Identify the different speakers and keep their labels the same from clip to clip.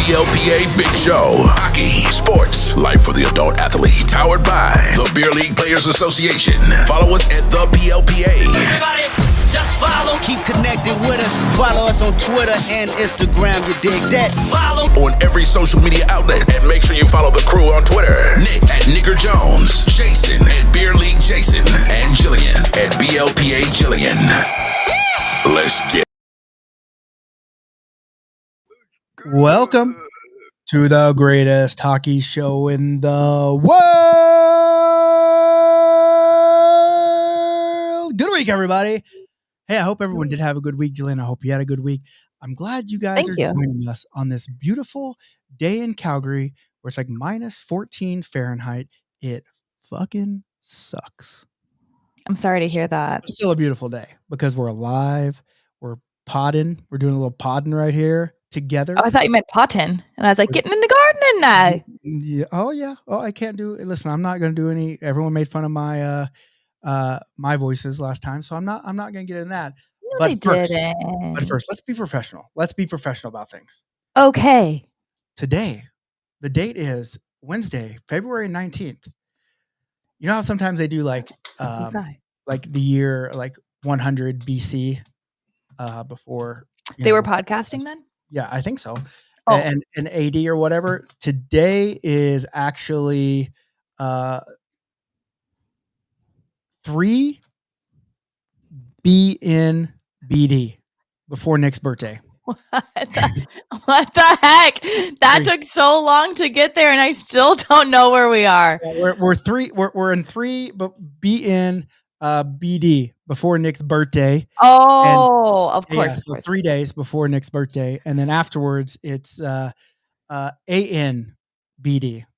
Speaker 1: BLPA Big Show. Hockey, sports, life for the adult athlete. Powered by the Beer League Players Association. Follow us at the BLPA.
Speaker 2: Everybody, just follow.
Speaker 3: Keep connected with us. Follow us on Twitter and Instagram. You dig that?
Speaker 2: Follow.
Speaker 1: On every social media outlet. And make sure you follow the crew on Twitter. Nick at Nicker Jones. Jason at Beer League Jason. And Jillian at BLPA Jillian. Let's get
Speaker 4: Welcome to the greatest hockey show in the world. Good week, everybody. Hey, I hope everyone did have a good week. Jillian, I hope you had a good week. I'm glad you guys are joining us on this beautiful day in Calgary where it's like minus 14 Fahrenheit. It fucking sucks.
Speaker 5: I'm sorry to hear that.
Speaker 4: It's still a beautiful day because we're alive. We're podding. We're doing a little podding right here together.
Speaker 5: Oh, I thought you meant potting. And I was like, getting in the garden now.
Speaker 4: Yeah. Oh, yeah. Oh, I can't do it. Listen, I'm not going to do any. Everyone made fun of my my voices last time, so I'm not going to get in that.
Speaker 5: No,
Speaker 4: But
Speaker 5: didn't.
Speaker 4: first, let's be professional. Let's be professional about things.
Speaker 5: Okay.
Speaker 4: Today, the date is Wednesday, February 19th. You know how sometimes they do like the year like 100 BC before
Speaker 5: they were podcasting then?
Speaker 4: Yeah, I think so.
Speaker 5: Oh.
Speaker 4: And AD or whatever. Today is actually 3 BNBD before Nick's birthday.
Speaker 5: What the heck? That took so long to get there, and I still don't know where we are.
Speaker 4: Yeah, we're in 3 BN BD before Nick's birthday.
Speaker 5: Oh, of course.
Speaker 4: Yeah, so 3 days before Nick's birthday, and then afterwards it's ANBD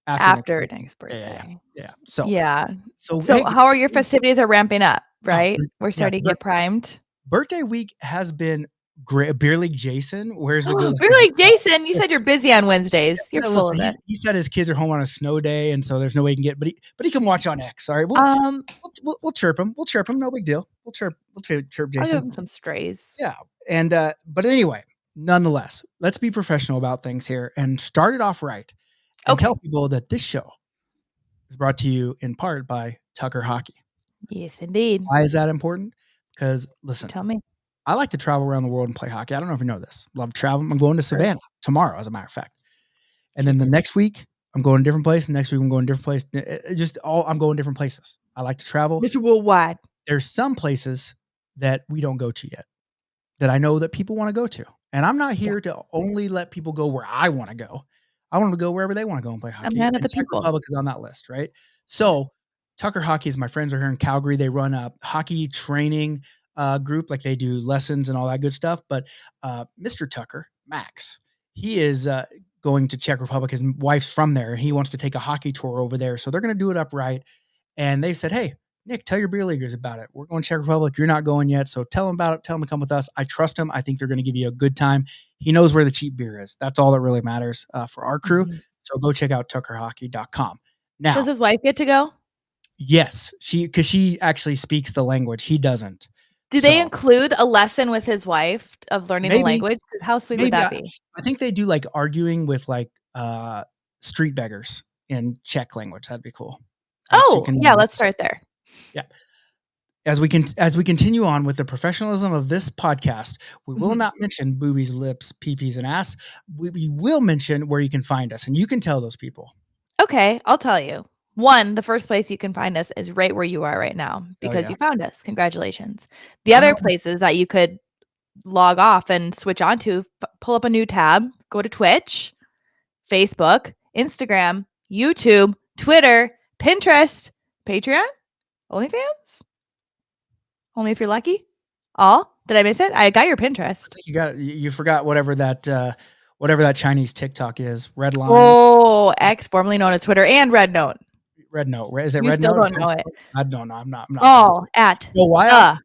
Speaker 5: after Nick's birthday.
Speaker 4: Yeah.
Speaker 5: So
Speaker 4: hey,
Speaker 5: how are your festivities are ramping up, right? We're starting to get primed.
Speaker 4: Birthday week has been great. Beer League Jason, where's the good?
Speaker 5: Beer League Jason, you said you're busy on Wednesdays. You're full of it.
Speaker 4: He said his kids are home on a snow day, and so there's no way he can get. But he can watch on X. All right, we'll chirp him. We'll chirp him. No big deal. We'll chirp Jason.
Speaker 5: I'll give him some strays.
Speaker 4: Yeah, and but anyway, nonetheless, let's be professional about things here and start it off right. And tell people that this show is brought to you in part by Tucker Hockey.
Speaker 5: Yes, indeed.
Speaker 4: Why is that important? Because listen,
Speaker 5: tell me.
Speaker 4: I like to travel around the world and play hockey. I don't know if you know this. Love traveling. I'm going to Savannah tomorrow, as a matter of fact. And then the next week, I'm going to a different place. Next week, I'm going to a different place. I'm going different places. I like to travel.
Speaker 5: Mr. Worldwide.
Speaker 4: There's some places that we don't go to yet that I know that people want to go to. And I'm not here to only let people go where I want to go. I want them to go wherever they want to go and play hockey.
Speaker 5: I'm mad at the
Speaker 4: Czech
Speaker 5: people.
Speaker 4: Republic is on that list, right? So Tucker Hockey is my friends are here in Calgary. They run a hockey training group, like they do lessons and all that good stuff. But Mr. Tucker, Max, he is going to Czech Republic. His wife's from there, and he wants to take a hockey tour over there. So they're going to do it up right. And they said, hey, Nick, tell your beer leaguers about it. We're going to Czech Republic. You're not going yet. So tell them about it. Tell them to come with us. I trust him. I think they're going to give you a good time. He knows where the cheap beer is. That's all that really matters for our crew. Mm-hmm. So go check out tuckerhockey.com. Now,
Speaker 5: does his wife get to go?
Speaker 4: Yes, because she actually speaks the language. He doesn't.
Speaker 5: Do they include a lesson with his wife of learning the language? How sweet would that be?
Speaker 4: I think they do like arguing with like street beggars in Czech language. That'd be cool.
Speaker 5: Let's start there.
Speaker 4: Yeah. As we continue on with the professionalism of this podcast, we will not mention boobies, lips, peepees, and ass. We will mention where you can find us, and you can tell those people.
Speaker 5: Okay, I'll tell you. One, the first place you can find us is right where you are right now because you found us. Congratulations. The other places that you could log off and switch on to, pull up a new tab, go to Twitch, Facebook, Instagram, YouTube, Twitter, Pinterest, Patreon, OnlyFans. Only if you're lucky. All? Did I miss it? I got your Pinterest.
Speaker 4: I think you forgot whatever that Chinese TikTok is. Red Line.
Speaker 5: Oh, X, formerly known as Twitter, and Red Note.
Speaker 4: Red Note. Is it
Speaker 5: you
Speaker 4: Red
Speaker 5: still
Speaker 4: Note?
Speaker 5: Don't know it.
Speaker 4: I don't know. I'm not.
Speaker 5: All at
Speaker 4: the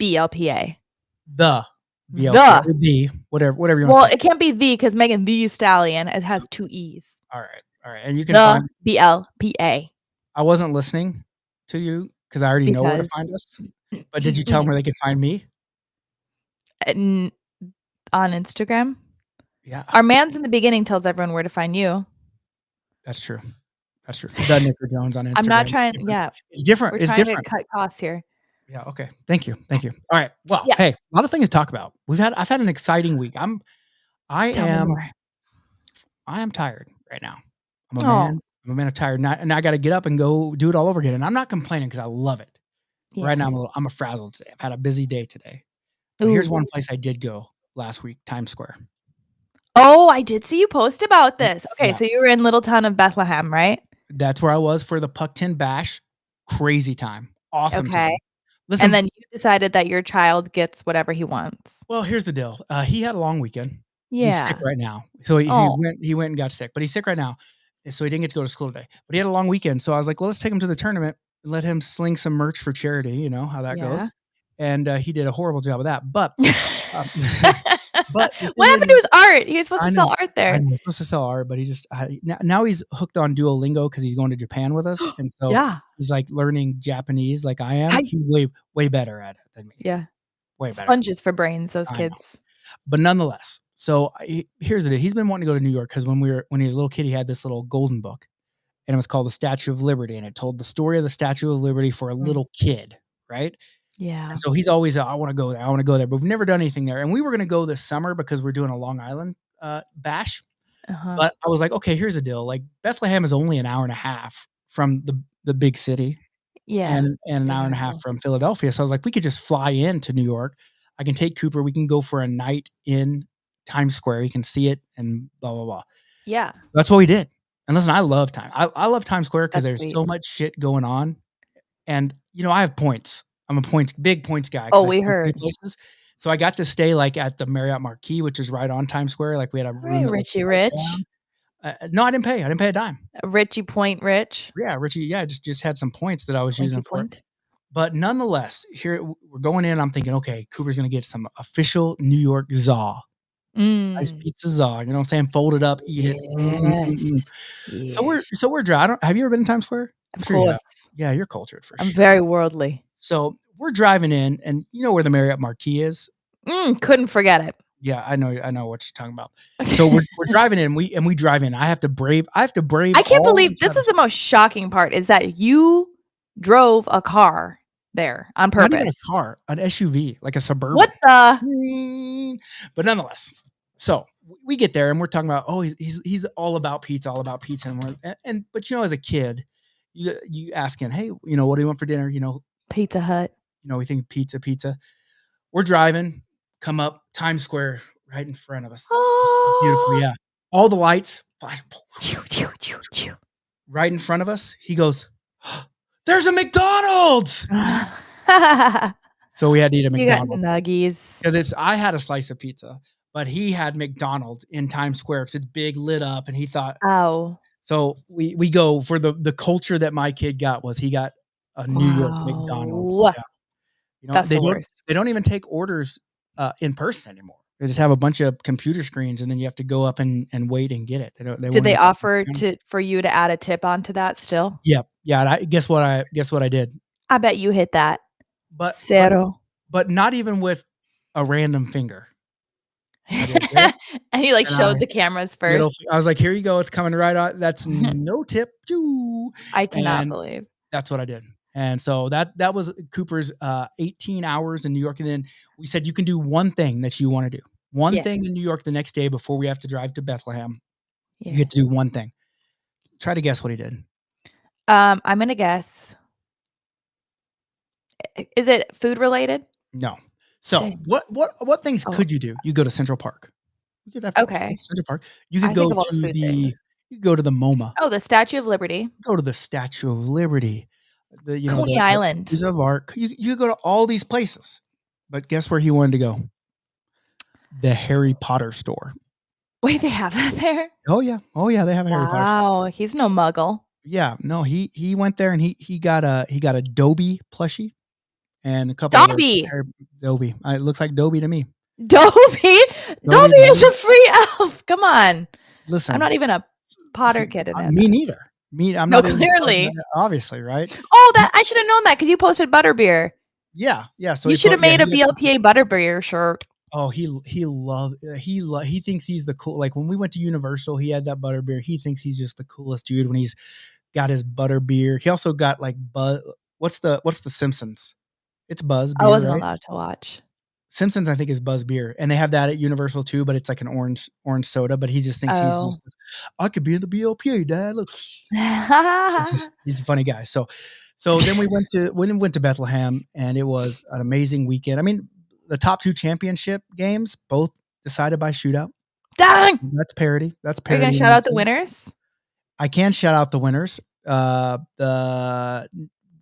Speaker 5: BLPA.
Speaker 4: The BLPA. The whatever you want.
Speaker 5: Well,
Speaker 4: to say.
Speaker 5: It can't be the because Megan Thee Stallion. It has 2 E's.
Speaker 4: All right, and you can
Speaker 5: find BLPA.
Speaker 4: I wasn't listening to you because I already know where to find us. But did you tell them where they could find me?
Speaker 5: On Instagram.
Speaker 4: Yeah,
Speaker 5: Our man's in the beginning tells everyone where to find you.
Speaker 4: that's true. That's true. The Nicker Jones on Instagram.
Speaker 5: I'm not
Speaker 4: It's
Speaker 5: trying.
Speaker 4: different.
Speaker 5: Yeah,
Speaker 4: It's different.
Speaker 5: we're
Speaker 4: It's
Speaker 5: trying to
Speaker 4: different.
Speaker 5: cut costs here.
Speaker 4: Yeah. Okay. Thank you. Thank you. All right. Well,
Speaker 5: Yeah.
Speaker 4: hey, a lot of things to talk about. I've had an exciting week. I
Speaker 5: Tell me
Speaker 4: am
Speaker 5: more.
Speaker 4: tired right now. I'm a
Speaker 5: Oh.
Speaker 4: man. I'm a man of tired. And I got to get up and go do it all over again. And I'm not complaining because I love it. Right now, I'm a frazzled today. I've had a busy day today. But here's one place I did go last week, Times Square.
Speaker 5: Oh, I did see you post about this. Okay,
Speaker 4: Yeah.
Speaker 5: so you were in little town of Bethlehem, right?
Speaker 4: That's where I was for the Puck 10 Bash. Crazy time. Awesome time.
Speaker 5: Okay.
Speaker 4: Listen,
Speaker 5: And then you decided that your child gets whatever he wants.
Speaker 4: well, here's the deal. He had a long weekend. He's
Speaker 5: Yeah.
Speaker 4: sick right now. So
Speaker 5: Oh.
Speaker 4: he went and got sick, but he's sick right now. So he didn't get to go to school today. But he had a long weekend. So I was like, well, let's take him to the tournament and let him sling some merch for charity. You know how that
Speaker 5: Yeah.
Speaker 4: goes. And he did a horrible job of that. But but the
Speaker 5: What
Speaker 4: thing
Speaker 5: happened
Speaker 4: is-
Speaker 5: to his art? He was supposed
Speaker 4: I
Speaker 5: to
Speaker 4: know,
Speaker 5: sell art there.
Speaker 4: I know he's supposed to sell art, but he just now he's hooked on Duolingo because he's going to Japan with us, and so
Speaker 5: Yeah.
Speaker 4: he's like learning Japanese like I am.
Speaker 5: I-
Speaker 4: He's way better at it than me.
Speaker 5: Yeah.
Speaker 4: Way better.
Speaker 5: Sponges for brains, those
Speaker 4: I know.
Speaker 5: kids.
Speaker 4: But nonetheless, so here's the deal. He's been wanting to go to New York because when he was a little kid, he had this little golden book, and it was called the Statue of Liberty, and it told the story of the Statue of Liberty for a little kid, right?
Speaker 5: Yeah.
Speaker 4: And so he's always, I want to go there. I want to go there, but we've never done anything there. And we were going to go this summer because we're doing a Long Island bash.
Speaker 5: Uh-huh.
Speaker 4: But I was like, okay, here's the deal. Like Bethlehem is only an hour and a half from the big city,
Speaker 5: Yeah.
Speaker 4: and an hour and a half from Philadelphia. So I was like, we could just fly into New York. I can take Cooper. We can go for a night in Times Square. He can see it and blah, blah, blah.
Speaker 5: Yeah.
Speaker 4: That's what we did. And listen, I love I love Times Square because
Speaker 5: That's
Speaker 4: there's
Speaker 5: sweet.
Speaker 4: so much shit going on. And, I have points. I'm a big points guy.
Speaker 5: Oh,
Speaker 4: 'cause I
Speaker 5: we
Speaker 4: still stay
Speaker 5: heard.
Speaker 4: places. So I got to stay like at the Marriott Marquis, which is right on Times Square. Like we had a room.
Speaker 5: Right,
Speaker 4: that was
Speaker 5: Richie
Speaker 4: right
Speaker 5: Rich.
Speaker 4: down. No, I didn't pay. I didn't pay a dime.
Speaker 5: Richie Point Rich.
Speaker 4: Yeah, Richie. Yeah, just had some points that I was using
Speaker 5: Richie
Speaker 4: for it.
Speaker 5: Point.
Speaker 4: But nonetheless, here we're going in. I'm thinking, okay, Cooper's gonna get some official New York za. Nice pizza za. You know what I'm saying? Fold it up, eat it.
Speaker 5: Yes.
Speaker 4: So we're driving. Have you ever been to Times Square? I'm
Speaker 5: Of
Speaker 4: sure you have.
Speaker 5: course.
Speaker 4: Yeah, you're cultured for
Speaker 5: I'm
Speaker 4: sure.
Speaker 5: very worldly.
Speaker 4: So we're driving in, and you know where the Marriott Marquis is?
Speaker 5: Couldn't forget it.
Speaker 4: Yeah, I know what you're talking about. So we're driving in, we drive in. I have to brave.
Speaker 5: I can't
Speaker 4: all
Speaker 5: believe
Speaker 4: the
Speaker 5: this is
Speaker 4: traffic.
Speaker 5: the most shocking part is that you drove a car there on
Speaker 4: Not even
Speaker 5: purpose.
Speaker 4: a car, an SUV, like a Suburban.
Speaker 5: What the?
Speaker 4: But nonetheless, so we get there and we're talking about, oh, he's all about pizza, and but as a kid, you asking, hey, what do you want for dinner?
Speaker 5: Pizza Hut.
Speaker 4: We think pizza. We're driving, come up Times Square right in front of us. Beautiful, yeah. All the lights flash, right in front of us. He goes, "There's a McDonald's!" So we had to eat a
Speaker 5: You got
Speaker 4: McDonald's
Speaker 5: nuggies.
Speaker 4: because I had a slice of pizza, but he had McDonald's in Times Square because it's big, lit up, and he thought.
Speaker 5: Oh.
Speaker 4: So we go for the culture that my kid got was he got a New York McDonald's.
Speaker 5: Wow.
Speaker 4: Yeah.
Speaker 5: That's the worst.
Speaker 4: They don't even take orders in person anymore. They just have a bunch of computer screens, and then you have to go up and wait and get it.
Speaker 5: Did they offer for you to add a tip onto that still?
Speaker 4: Yep. Yeah. And I guess what I did.
Speaker 5: I bet you hit that.
Speaker 4: But
Speaker 5: Zero.
Speaker 4: But not even with a random finger.
Speaker 5: And he showed the cameras first.
Speaker 4: I was like, here you go. It's coming right on. That's no tip.
Speaker 5: I cannot believe.
Speaker 4: That's what I did. And so that was Cooper's 18 hours in New York. And then we said, you can do one thing that you want to do. One thing in New York the next day before we have to drive to Bethlehem. Yeah. You get to do one thing. Try to guess what he did.
Speaker 5: I'm going to guess. Is it food related?
Speaker 4: No. So what things could you do? You go to Central Park. You could Central Park. You could go to you could go to the MoMA.
Speaker 5: Oh, the Statue of Liberty.
Speaker 4: Go to the Statue of Liberty.
Speaker 5: Coney Island.
Speaker 4: The Museum of Art. You go to all these places. But guess where he wanted to go? The Harry Potter store.
Speaker 5: Wait, they have that there?
Speaker 4: Oh yeah. They have a Harry Potter store.
Speaker 5: Wow, he's no muggle.
Speaker 4: Yeah, no, he went there and he got a Dobby plushie and a couple
Speaker 5: Dobby.
Speaker 4: Dobby. It looks like Dobby to me.
Speaker 5: Dobby is a free elf. Come on.
Speaker 4: Listen,
Speaker 5: I'm not even a Potter kid.
Speaker 4: Me neither. I'm
Speaker 5: no,
Speaker 4: not
Speaker 5: clearly.
Speaker 4: Obviously, right?
Speaker 5: Oh, that I should have known that because you posted butterbeer.
Speaker 4: Yeah. So
Speaker 5: you should have made a BLPA butterbeer shirt.
Speaker 4: Oh, he thinks he's the cool. Like when we went to Universal, he had that butter beer. He thinks he's just the coolest dude when he's got his butter beer. He also got like Buzz. What's the Simpsons? It's Buzz
Speaker 5: I
Speaker 4: beer,
Speaker 5: wasn't
Speaker 4: right?
Speaker 5: allowed to watch.
Speaker 4: Simpsons, I think, is Buzz beer, and they have that at Universal too. But it's like an orange soda. But he just thinks he's
Speaker 5: Oh.
Speaker 4: just. I could be in the BLPA, Dad. Look, he's a funny guy. So then we went to Bethlehem, and it was an amazing weekend. I mean, the top 2 championship games both decided by shootout.
Speaker 5: Dang!
Speaker 4: That's parody. That's
Speaker 5: Are you
Speaker 4: parody.
Speaker 5: gonna shout out the winners?
Speaker 4: I can shout out the winners. The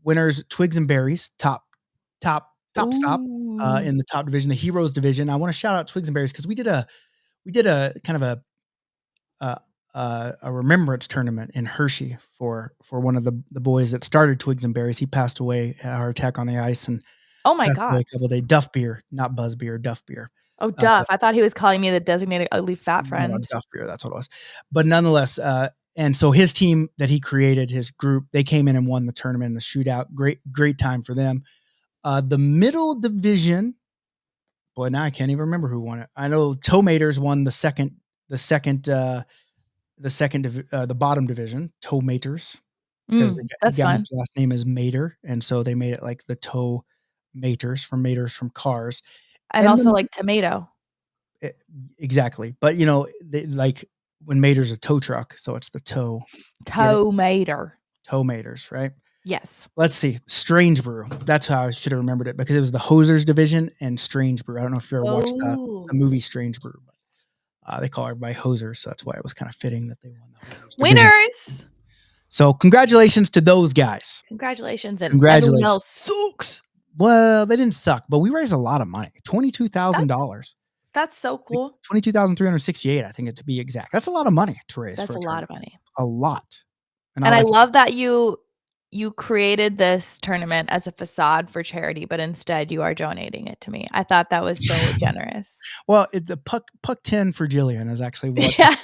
Speaker 4: winners, Twigs and Berries, top stop
Speaker 5: Ooh.
Speaker 4: in the top division, the Heroes division. I want to shout out Twigs and Berries because we did a kind of a remembrance tournament in Hershey for one of the boys that started Twigs and Berries. He passed away at our attack on the ice and
Speaker 5: Oh my
Speaker 4: passed away
Speaker 5: god.
Speaker 4: a couple of days. Duff beer, not Buzz beer, Duff beer.
Speaker 5: Oh, Duff. I thought he was calling me the designated ugly fat friend.
Speaker 4: No, Duff beer, that's what it was. But nonetheless, and so his team that he created, his group, they came in and won the tournament in the shootout. Great time for them. The middle division, boy, now I can't even remember who won it. I know Tomaters won the bottom division, Tomaters, because the
Speaker 5: That's
Speaker 4: guy's
Speaker 5: fun.
Speaker 4: last name is Mater, and so they made it like the Tomaters from Cars.
Speaker 5: And
Speaker 4: And
Speaker 5: also
Speaker 4: then
Speaker 5: like tomato.
Speaker 4: exactly. But they like when Mater's a tow truck, so it's the tow.
Speaker 5: Tomater.
Speaker 4: Tomaters, right?
Speaker 5: Yes.
Speaker 4: Let's see. Strange Brew. That's how I should have remembered it because it was the Hosers division and Strange Brew. I don't know if you ever watched the movie Strange Brew, but they call everybody Hosers, so that's why it was kind of fitting that they won the Hosers division.
Speaker 5: Winners.
Speaker 4: So congratulations to those guys.
Speaker 5: Congratulations. And everyone else sucks.
Speaker 4: Well, they didn't suck, but we raised a lot of money. $22,000.
Speaker 5: That's so cool.
Speaker 4: 22,368, I think, to be exact. That's a lot of money to raise.
Speaker 5: That's
Speaker 4: for
Speaker 5: a lot of money.
Speaker 4: A lot.
Speaker 5: And I love that you created this tournament as a facade for charity, but instead you are donating it to me. I thought that was so generous.
Speaker 4: Well, the puck 10 for Jillian is actually what
Speaker 5: Yeah.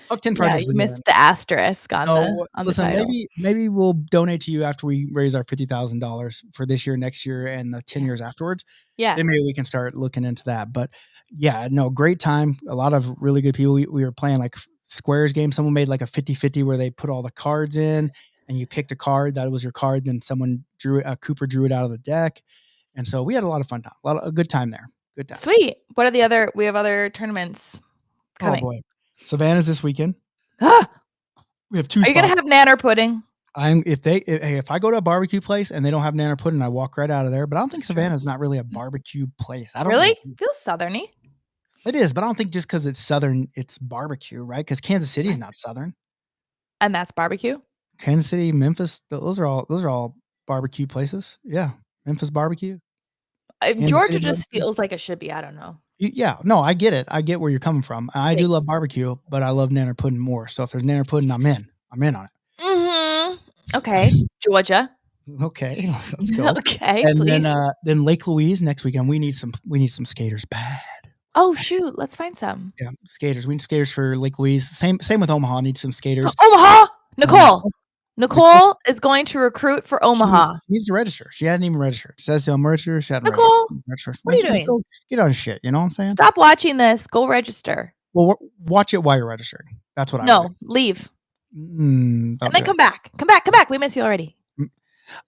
Speaker 4: Puck 10
Speaker 5: Yeah,
Speaker 4: project
Speaker 5: you
Speaker 4: for
Speaker 5: missed
Speaker 4: Jillian.
Speaker 5: the asterisk on
Speaker 4: Oh,
Speaker 5: the
Speaker 4: listen,
Speaker 5: title.
Speaker 4: maybe we'll donate to you after we raise our $50,000 for this year, next year, and the 10 years afterwards.
Speaker 5: Yeah.
Speaker 4: Then maybe we can start looking into that. But yeah, no, great time. A lot of really good people. We were playing like squares game. Someone made like a 50-50 where they put all the cards in and you picked a card. That was your card. Then someone drew it. Cooper drew it out of the deck. And so we had a lot of fun time. A good time there. Good time.
Speaker 5: Sweet. What are we have other tournaments coming.
Speaker 4: Oh boy. Savannah's this weekend.
Speaker 5: Ah!
Speaker 4: We have 2 spots.
Speaker 5: Are you going to have nanner pudding?
Speaker 4: If I go to a barbecue place and they don't have nanner pudding, I walk right out of there. But I don't think Savannah's not really a barbecue place. I don't
Speaker 5: really feels southerny.
Speaker 4: It is, but I don't think just because it's southern, it's barbecue, right? Because Kansas City's not southern.
Speaker 5: And that's barbecue.
Speaker 4: Kansas City, Memphis, those are all barbecue places. Yeah, Memphis barbecue.
Speaker 5: Georgia just feels like it should be. I don't know.
Speaker 4: Yeah, no, I get it. I get where you're coming from. I do love barbecue, but I love nanner pudding more. So if there's nanner pudding, I'm in on it.
Speaker 5: Mm-hmm. Okay, Georgia.
Speaker 4: Okay, let's go.
Speaker 5: Okay,
Speaker 4: and
Speaker 5: please.
Speaker 4: then Lake Louise next weekend. We need some skaters bad.
Speaker 5: Oh shoot, let's find some.
Speaker 4: Yeah, skaters. We need skaters for Lake Louise. Same with Omaha. Need some skaters.
Speaker 5: Omaha. Nicole is going to recruit for Omaha.
Speaker 4: She needs to register. She hadn't even registered. She says I'm registered. She hadn't
Speaker 5: Nicole,
Speaker 4: registered.
Speaker 5: what are you doing?
Speaker 4: Go get on shit. You know what I'm saying?
Speaker 5: Stop watching this. Go register.
Speaker 4: Well, watch it while you're registering. That's what I
Speaker 5: No, leave.
Speaker 4: And
Speaker 5: then come back. Come back. We miss you already.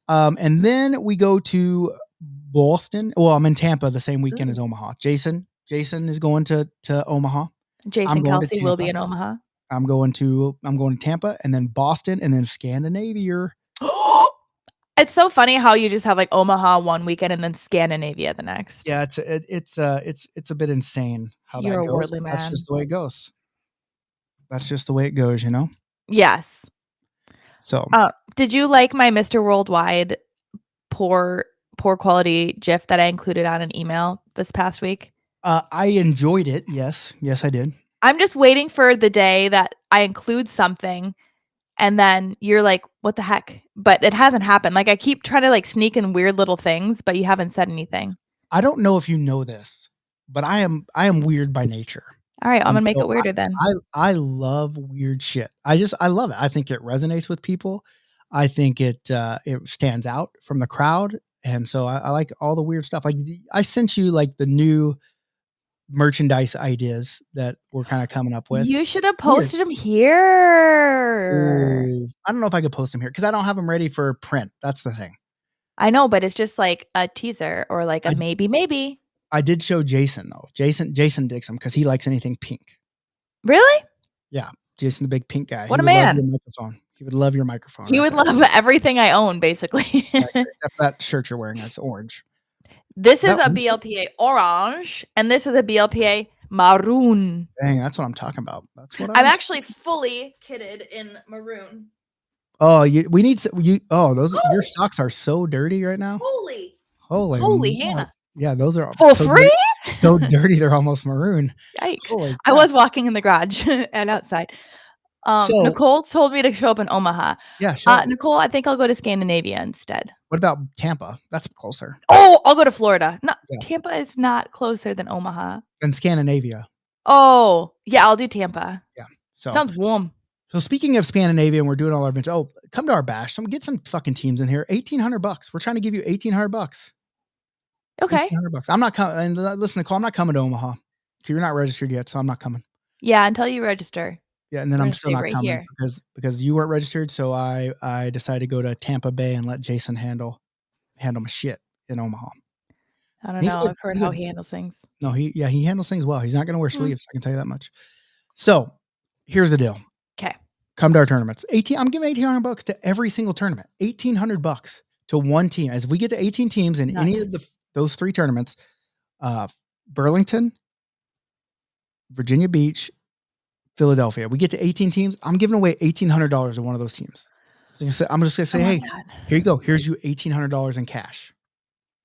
Speaker 4: And then we go to Boston. Well, I'm in Tampa the same weekend as Omaha. Jason is going to Omaha.
Speaker 5: Jason Kelsey will be in Omaha.
Speaker 4: I'm going to Tampa and then Boston and then Scandinavia.
Speaker 5: It's so funny how you just have like Omaha one weekend and then Scandinavia the next.
Speaker 4: Yeah, it's a bit insane how
Speaker 5: You're
Speaker 4: that goes.
Speaker 5: A worldly man.
Speaker 4: That's just the way it goes. That's just the way it goes, you know?
Speaker 5: Yes.
Speaker 4: So
Speaker 5: did you like my Mr. Worldwide poor quality GIF that I included on an email this past week?
Speaker 4: I enjoyed it. Yes, I did.
Speaker 5: I'm just waiting for the day that I include something and then you're like, what the heck? But it hasn't happened. Like I keep trying to like sneak in weird little things, but you haven't said anything.
Speaker 4: I don't know if you know this, but I am weird by nature.
Speaker 5: All right, I'm gonna make it weirder then.
Speaker 4: I love weird shit. I love it. I think it resonates with people. I think it stands out from the crowd, and so I like all the weird stuff. Like I sent you like the new merchandise ideas that we're kind of coming up with.
Speaker 5: You should have posted them here.
Speaker 4: Ooh, I don't know if I could post them here because I don't have them ready for print. That's the thing.
Speaker 5: I know, but it's just like a teaser or like a maybe.
Speaker 4: I did show Jason though. Jason digs them because he likes anything pink.
Speaker 5: Really?
Speaker 4: Yeah, Jason, the big pink guy.
Speaker 5: What
Speaker 4: He
Speaker 5: a
Speaker 4: would love
Speaker 5: man.
Speaker 4: your microphone. He would love your microphone.
Speaker 5: He
Speaker 4: right
Speaker 5: would
Speaker 4: there.
Speaker 5: love everything I own, basically.
Speaker 4: Except that shirt you're wearing. That's orange.
Speaker 5: This is
Speaker 4: That
Speaker 5: a
Speaker 4: orange?
Speaker 5: BLPA orange, and this is a BLPA maroon.
Speaker 4: Dang, that's what I'm talking about. That's what
Speaker 5: I'm actually fully kitted in maroon.
Speaker 4: Oh, we need you. Oh, your socks are so dirty right now.
Speaker 5: Holy
Speaker 4: Holy
Speaker 5: Hannah.
Speaker 4: Yeah, those are
Speaker 5: For
Speaker 4: so
Speaker 5: free?
Speaker 4: so dirty. They're almost maroon.
Speaker 5: Yikes.
Speaker 4: Holy
Speaker 5: I was walking in the garage and outside.
Speaker 4: So-
Speaker 5: Nicole told me to show up in Omaha.
Speaker 4: Yeah, sure.
Speaker 5: Nicole, I think I'll go to Scandinavia instead.
Speaker 4: What about Tampa? That's closer
Speaker 5: Oh, I'll go to Florida. No,
Speaker 4: Yeah.
Speaker 5: Tampa is not closer than Omaha.
Speaker 4: than Scandinavia.
Speaker 5: Oh, yeah, I'll do Tampa.
Speaker 4: Yeah. So
Speaker 5: Sounds warm.
Speaker 4: So speaking of Scandinavia, and we're doing all our events. Oh, come to our bash. Get some fucking teams in here. $1,800. We're trying to give you $1,800.
Speaker 5: Okay.
Speaker 4: $1,800. I'm not coming. And listen, Nicole, I'm not coming to Omaha. So you're not registered yet, so I'm not coming.
Speaker 5: Yeah, until you register.
Speaker 4: Yeah, and then
Speaker 5: We're
Speaker 4: I'm
Speaker 5: gonna
Speaker 4: still
Speaker 5: stay
Speaker 4: not
Speaker 5: right
Speaker 4: coming
Speaker 5: here.
Speaker 4: because you weren't registered. So I decided to go to Tampa Bay and let Jason handle my shit in Omaha.
Speaker 5: I don't
Speaker 4: He's
Speaker 5: know.
Speaker 4: good.
Speaker 5: I've heard
Speaker 4: He's
Speaker 5: how
Speaker 4: good.
Speaker 5: he handles things.
Speaker 4: No, he handles things well. He's not going to wear sleeves. I can tell you that much. So here's the deal.
Speaker 5: Okay.
Speaker 4: Come to our tournaments. I'm giving $1,800 to every single tournament. $1,800 to one team. As we get to 18 teams in any of those three tournaments, Burlington, Virginia Beach, Philadelphia. We get to 18 teams. I'm giving away $1,800 to one of those teams. So I'm just gonna say, hey, here you go. Here's you $1,800 in cash.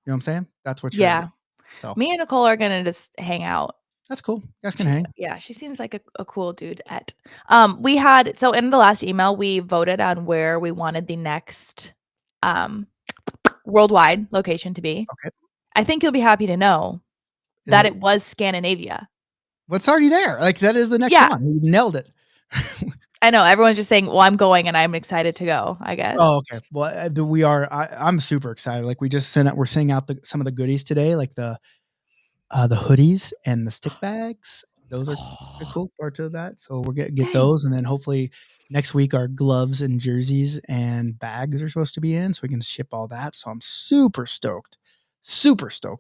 Speaker 4: You know what I'm saying? That's what you're gonna get. So
Speaker 5: me and Nicole are gonna just hang out.
Speaker 4: That's cool. You guys can hang.
Speaker 5: Yeah, she seems like a cool dude. We had so in the last email we voted on where we wanted the next worldwide location to be.
Speaker 4: Okay.
Speaker 5: I think you'll be happy to know that it was Scandinavia.
Speaker 4: What's already there? Like that is the next one. You nailed it.
Speaker 5: I know everyone's just saying, "Well, I'm going and I'm excited to go." I guess.
Speaker 4: Oh, okay. Well, we are. I'm super excited. Like we just we're sending out some of the goodies today, like the hoodies and the stick bags. Those are the cool parts of that. So we're gonna get those, and then hopefully next week our gloves and jerseys and bags are supposed to be in, so we can ship all that. So I'm super stoked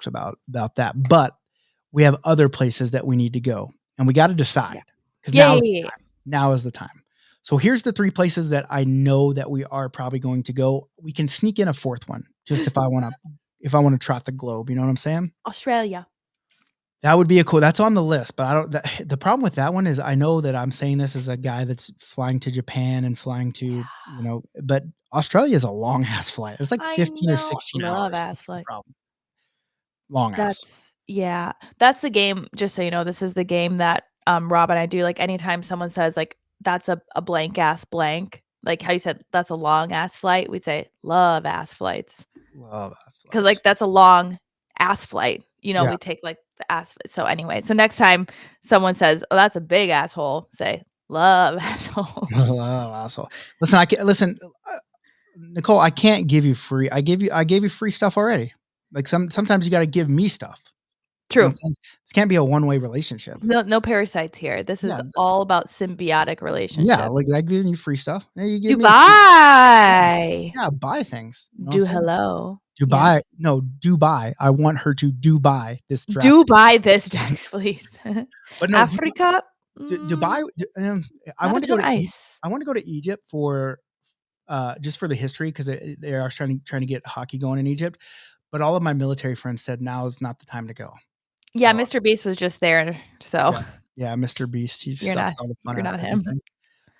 Speaker 4: about that. But we have other places that we need to go, and we got to decide because now is the time. So here's the three places that I know that we are probably going to go. We can sneak in a fourth one just if I want to trot the globe. You know what I'm saying?
Speaker 5: Australia.
Speaker 4: That would be a cool. That's on the list, but I don't. The problem with that one is I know that I'm saying this as a guy that's flying to Japan and flying to but Australia is a long ass flight. It's like 15 or 16 hours.
Speaker 5: Love ass flight.
Speaker 4: Long ass.
Speaker 5: Yeah, that's the game. Just so you know, this is the game that Rob and I do. Like anytime someone says like that's a blank ass blank, like how you said that's a long ass flight, we'd say love ass flights.
Speaker 4: Love ass flights.
Speaker 5: Because like that's a long ass flight. We take like the ass. So anyway, so next time someone says, "Oh, that's a big asshole," say love asshole.
Speaker 4: Love asshole. Listen, Nicole. I can't give you free. I gave you free stuff already. Like sometimes you got to give me stuff.
Speaker 5: True.
Speaker 4: This can't be a one-way relationship.
Speaker 5: No parasites here. This is all about symbiotic relationship.
Speaker 4: Yeah, like I'm giving you free stuff. Hey, you give
Speaker 5: Dubai.
Speaker 4: Yeah, buy things. You know
Speaker 5: hello.
Speaker 4: Dubai. Yes. No, Dubai. I want her to Dubai this draft.
Speaker 5: Dubai this Dex, please.
Speaker 4: But no,
Speaker 5: Africa.
Speaker 4: Dubai. I want to go to I want to go to Egypt for just for the history because they are trying to get hockey going in Egypt. But all of my military friends said now is not the time to go.
Speaker 5: Yeah, Mr. Beast was just there, so
Speaker 4: yeah, Mr. Beast. He sucks all the fun
Speaker 5: you're
Speaker 4: out
Speaker 5: not
Speaker 4: of
Speaker 5: him.
Speaker 4: everything.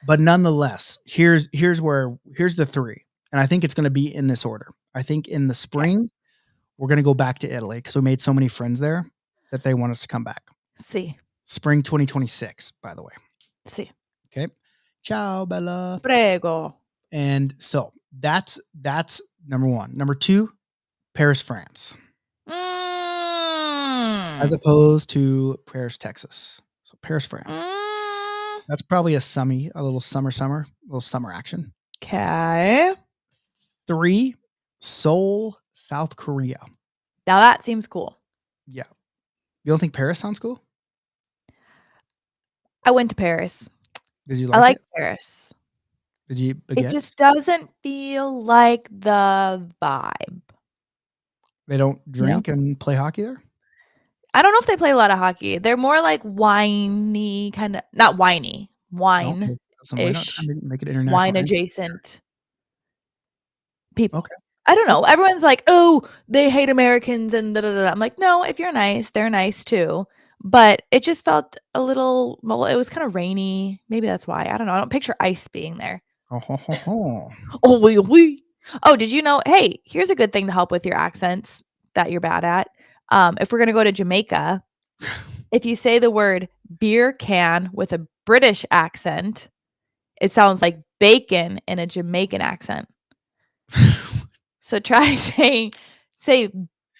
Speaker 4: But nonetheless, here's the three, and I think it's going to be in this order. I think in the spring we're going to go back to Italy because we made so many friends there that they want us to come back.
Speaker 5: See,
Speaker 4: spring 2026, by the way.
Speaker 5: See,
Speaker 4: okay. Ciao, Bella.
Speaker 5: Prego.
Speaker 4: And so that's number one. Number two, Paris, France. As opposed to Paris, Texas. So Paris, France. That's probably a little summer action.
Speaker 5: Okay.
Speaker 4: 3, Seoul, South Korea.
Speaker 5: Now that seems cool.
Speaker 4: Yeah. You don't think Paris sounds cool?
Speaker 5: I went to Paris.
Speaker 4: Did you
Speaker 5: I
Speaker 4: like
Speaker 5: like
Speaker 4: it?
Speaker 5: Paris.
Speaker 4: Did you eat
Speaker 5: It
Speaker 4: baguettes?
Speaker 5: just doesn't feel like the vibe.
Speaker 4: They don't
Speaker 5: You know?
Speaker 4: drink and play hockey there?
Speaker 5: I don't know if they play a lot of hockey. They're more like whiny, kinda not whiny,
Speaker 4: Okay. So why not try
Speaker 5: wine-ish,
Speaker 4: to make it international
Speaker 5: wine
Speaker 4: and
Speaker 5: adjacent people.
Speaker 4: okay.
Speaker 5: I don't know.
Speaker 4: Okay.
Speaker 5: Everyone's like, "Oh, they hate Americans and da da da." I'm like, "No, if you're nice, they're nice too." But it just felt a little well, it was kinda rainy. Maybe that's why. I don't know. I don't picture ice being there.
Speaker 4: Ho, ho, ho, ho.
Speaker 5: Oh, oui. Oh, did you know hey, here's a good thing to help with your accents that you're bad at. If we're gonna go to Jamaica, if you say the word beer can with a British accent, it sounds like bacon in a Jamaican accent. So try say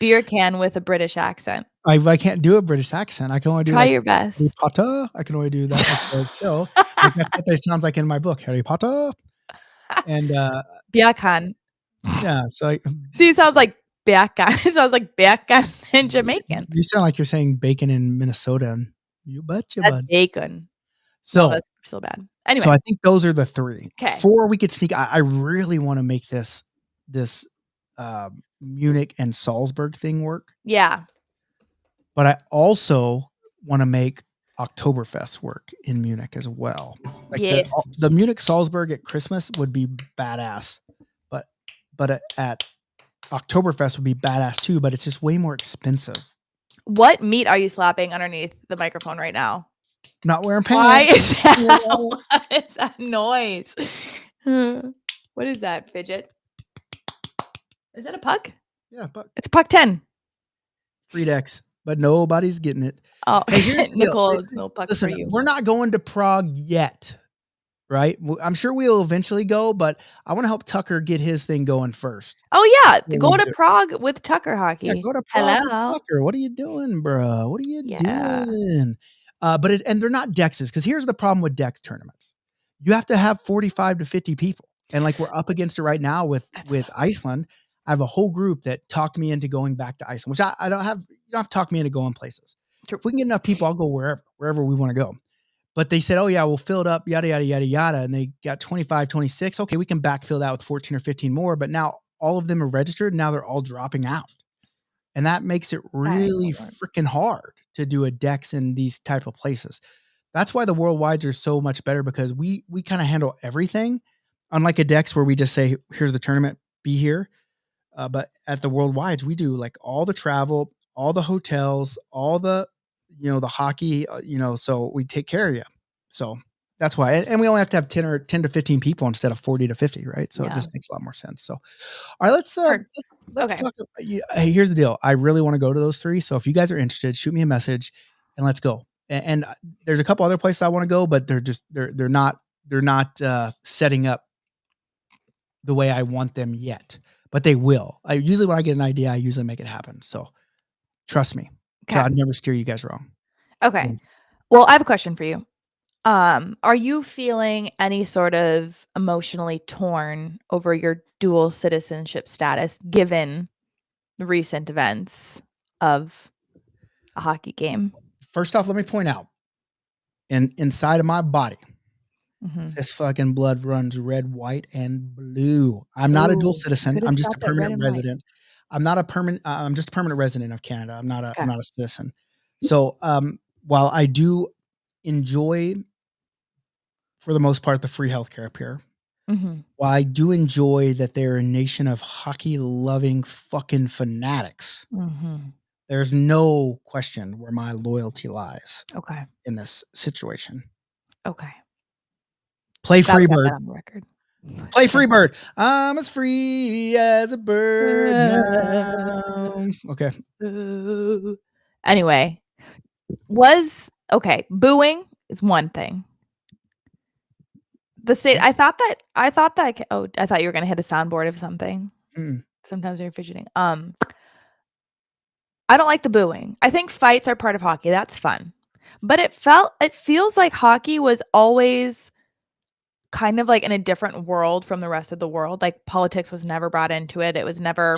Speaker 5: beer can with a British accent.
Speaker 4: I can't do a British accent. I can only do
Speaker 5: Try
Speaker 4: like
Speaker 5: your
Speaker 4: Harry
Speaker 5: best.
Speaker 4: Potter. I can only do that like the show. Like that's what they sounds like in my book, Harry Potter. And
Speaker 5: Beer can.
Speaker 4: yeah, so I,
Speaker 5: See, it sounds like bacon. It sounds like bacon in Jamaican.
Speaker 4: you sound like you're saying bacon in Minnesota and you betcha,
Speaker 5: That's
Speaker 4: bud.
Speaker 5: bacon. No,
Speaker 4: So
Speaker 5: that's so bad.
Speaker 4: so
Speaker 5: Anyway,
Speaker 4: I think those are the 3.
Speaker 5: 'kay.
Speaker 4: 4 we could sneak I really wanna make this Munich and Salzburg thing work,
Speaker 5: Yeah.
Speaker 4: but I also wanna make Oktoberfest work in Munich as well. Like
Speaker 5: Yes.
Speaker 4: the Munich Salzburg at Christmas would be badass, but at Oktoberfest would be badass too, but it's just way more expensive.
Speaker 5: What meat are you slapping underneath the microphone right now?
Speaker 4: Not wearing
Speaker 5: Why
Speaker 4: pants.
Speaker 5: is that
Speaker 4: You know?
Speaker 5: what is that noise? What is that, fidget? Is that a puck?
Speaker 4: Yeah, but
Speaker 5: It's puck 10.
Speaker 4: free decks, but nobody's getting it.
Speaker 5: Oh,
Speaker 4: Hey, here's the deal.
Speaker 5: Nicole, no puck for
Speaker 4: Listen,
Speaker 5: you.
Speaker 4: we're not going to Prague yet, right? I'm sure we'll eventually go, but I wanna help Tucker get his thing going first.
Speaker 5: Oh, yeah,
Speaker 4: What
Speaker 5: go
Speaker 4: we
Speaker 5: to
Speaker 4: do.
Speaker 5: Prague with Tucker
Speaker 4: Yeah,
Speaker 5: hockey.
Speaker 4: go to Prague with
Speaker 5: Hello.
Speaker 4: Tucker. What are you doing, bro? What are you
Speaker 5: Yeah.
Speaker 4: doing? But and they're not Dexes, because here's the problem with Dex tournaments. You have to have 45 to 50 people, and, like, we're up against it right now with
Speaker 5: That's a lot.
Speaker 4: Iceland. I have a whole group that talked me into going back to Iceland, which I don't have you don't have to talk me into going places.
Speaker 5: True.
Speaker 4: If we can get enough people, I'll go wherever we wanna go. But they said, "Oh, yeah, we'll fill it up, yada, yada, yada, yada," and they got 25, 26. Okay, we can backfill that with 14 or 15 more, but now all of them are registered, now they're all dropping out. And that makes it
Speaker 5: That ain't
Speaker 4: really
Speaker 5: gonna work.
Speaker 4: freaking hard to do a Dex in these type of places. That's why the worldwides are so much better, because we kinda handle everything, unlike a Dex where we just say, "Here's the tournament, be here." But at the worldwides, we do, like, all the travel, all the hotels, all the, the hockey, so we take care of you. So, that's why and we only have to have 10 to 15 people instead of 40 to 50, right? So, it
Speaker 5: Yeah.
Speaker 4: just makes a lot more sense. So, all right,
Speaker 5: Heard.
Speaker 4: let's
Speaker 5: Okay.
Speaker 4: talk hey, here's the deal. I really wanna go to those 3, so if you guys are interested, shoot me a message and let's go. And there's a couple other places I wanna go, but they're not setting up the way I want them yet, but they will. I usually when I get an idea, I usually make it happen. So, trust me. So,
Speaker 5: 'Kay.
Speaker 4: I'd never steer you guys wrong.
Speaker 5: Okay.
Speaker 4: Mm.
Speaker 5: Well, I have a question for you. Are you feeling any sort of emotionally torn over your dual citizenship status given the recent events of a hockey game?
Speaker 4: First off, let me point out, inside of my body,
Speaker 5: Mhm.
Speaker 4: this fucking blood runs red, white, and blue. I'm not a dual
Speaker 5: Ooh, you
Speaker 4: citizen.
Speaker 5: could have
Speaker 4: I'm just a
Speaker 5: stopped at red
Speaker 4: permanent
Speaker 5: and white.
Speaker 4: resident. I'm just a permanent resident of Canada. I'm
Speaker 5: 'Kay.
Speaker 4: not a citizen. So, while I do enjoy, for the most part, the free healthcare up here,
Speaker 5: Mhm.
Speaker 4: while I do enjoy that they're a nation of hockey-loving fucking fanatics,
Speaker 5: Mhm.
Speaker 4: there's no question where my loyalty lies
Speaker 5: Okay.
Speaker 4: in this situation.
Speaker 5: Okay.
Speaker 4: Play
Speaker 5: Glad we got that
Speaker 4: Freebird.
Speaker 5: on the record.
Speaker 4: Play
Speaker 5: Okay.
Speaker 4: Freebird. I'm as free as a bird now. Okay.
Speaker 5: Ooh. Anyway, okay, booing is one thing. The state
Speaker 4: Okay.
Speaker 5: I thought you were gonna hit a soundboard of something.
Speaker 4: Mm.
Speaker 5: Sometimes you're fidgeting. I don't like the booing. I think fights are part of hockey, that's fun. But it feels like hockey was always kind of like in a different world from the rest of the world, like politics was never brought into it. It was never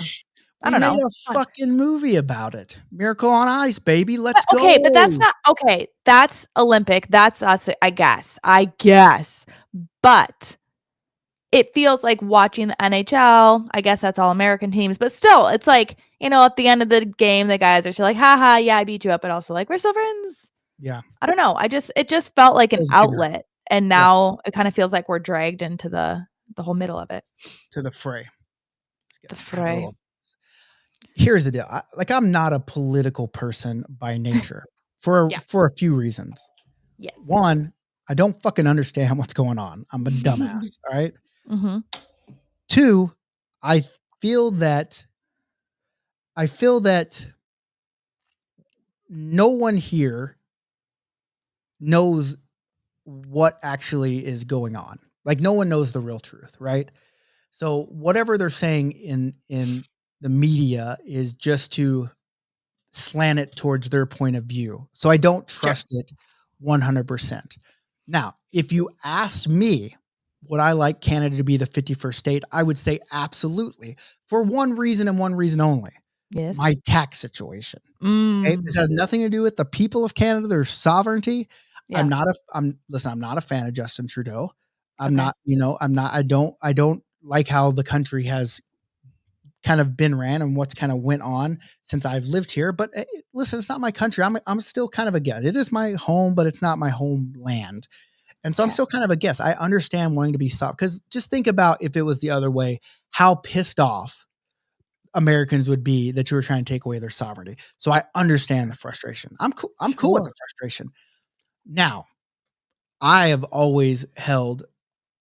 Speaker 5: I don't know.
Speaker 4: Made a fucking movie about it. Miracle on Ice, baby. Let's go.
Speaker 5: Okay, but that's not okay. That's Olympic. That's us, I guess. But it feels like watching the NHL. I guess that's all American teams, but still, it's like, at the end of the game, the guys are still like, haha, yeah, I beat you up, but also like, we're still friends.
Speaker 4: Yeah.
Speaker 5: I don't know. It just felt like an
Speaker 4: Feels bigger.
Speaker 5: outlet. And now it kind of feels like we're dragged into the whole middle of it.
Speaker 4: To the fray.
Speaker 5: The fray.
Speaker 4: Here's the deal. I'm not a political person by nature for a few reasons.
Speaker 5: Yes.
Speaker 4: One, I don't fucking understand what's going on. I'm a dumbass. All right.
Speaker 5: Mm-hmm.
Speaker 4: Two, I feel that no one here knows what actually is going on. Like no one knows the real truth, right? So whatever they're saying in the media is just to slant it towards their point of view. So I don't trust it 100%. Now, if you asked me, would I like Canada to be the 51st state? I would say absolutely, for one reason and one reason only.
Speaker 5: Yes.
Speaker 4: My tax situation. Okay? This has nothing to do with the people of Canada, their sovereignty. Yeah. I'm not a fan of Justin Trudeau. I don't like how the country has kind of been ran and what's kind of went on since I've lived here. But listen, it's not my country. I'm still kind of a guest. It is my home, but it's not my homeland. And so I'm still kind of a guest. I understand wanting to be soft, because just think about if it was the other way, how pissed off Americans would be that you were trying to take away their sovereignty. So I understand the frustration. I'm cool with the frustration. Now, I have always held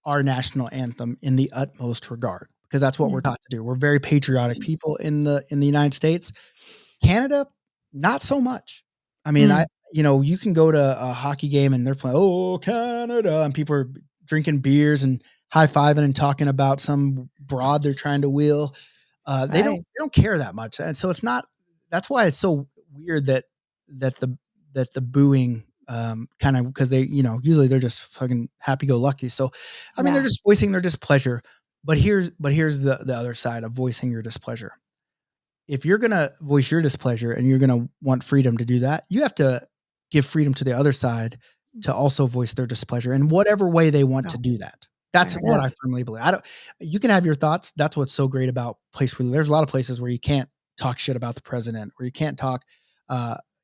Speaker 4: our national anthem in the utmost regard, because that's what we're taught to do. We're very patriotic people in the United States. Canada, not so much. I mean, you can go to a hockey game and they're playing, "Oh, Canada," and people are drinking beers and high-fiving and talking about some broad they're trying to wheel. They don't care that much. And so it's not, that's why it's so weird that the booing kind of, because they, usually they're just fucking happy-go-lucky. So, I mean, they're just voicing their displeasure. But here's the other side of voicing your displeasure. If you're going to voice your displeasure and you're going to want freedom to do that, you have to give freedom to the other side to also voice their displeasure in whatever way they want to do that. That's what I firmly believe. You can have your thoughts. That's what's so great about place where there's a lot of places where you can't talk shit about the president, or you can't talk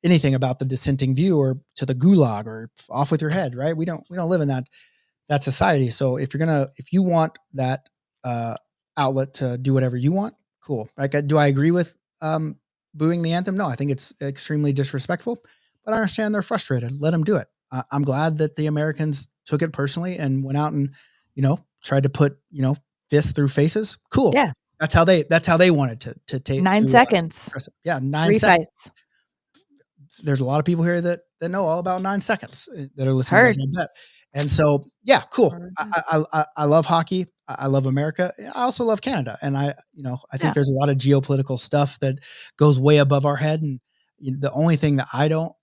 Speaker 4: anything about the dissenting view, or to the gulag, or off with your head. Right. We don't live in that society. So if you want that outlet to do whatever you want, cool. Like, do I agree with booing the anthem? No, I think it's extremely disrespectful, but I understand they're frustrated. Let them do it. I'm glad that the Americans took it personally and went out and, tried to put, fists through faces. Cool.
Speaker 5: Yeah.
Speaker 4: That's how they wanted to take
Speaker 5: 9 seconds.
Speaker 4: 9 seconds. There's a lot of people here that know all about 9 seconds that are listening to this, I bet. And so, yeah, cool. I love hockey. I love America. I also love Canada. And I think there's a lot of geopolitical stuff that goes way above our head. And the only thing that I don't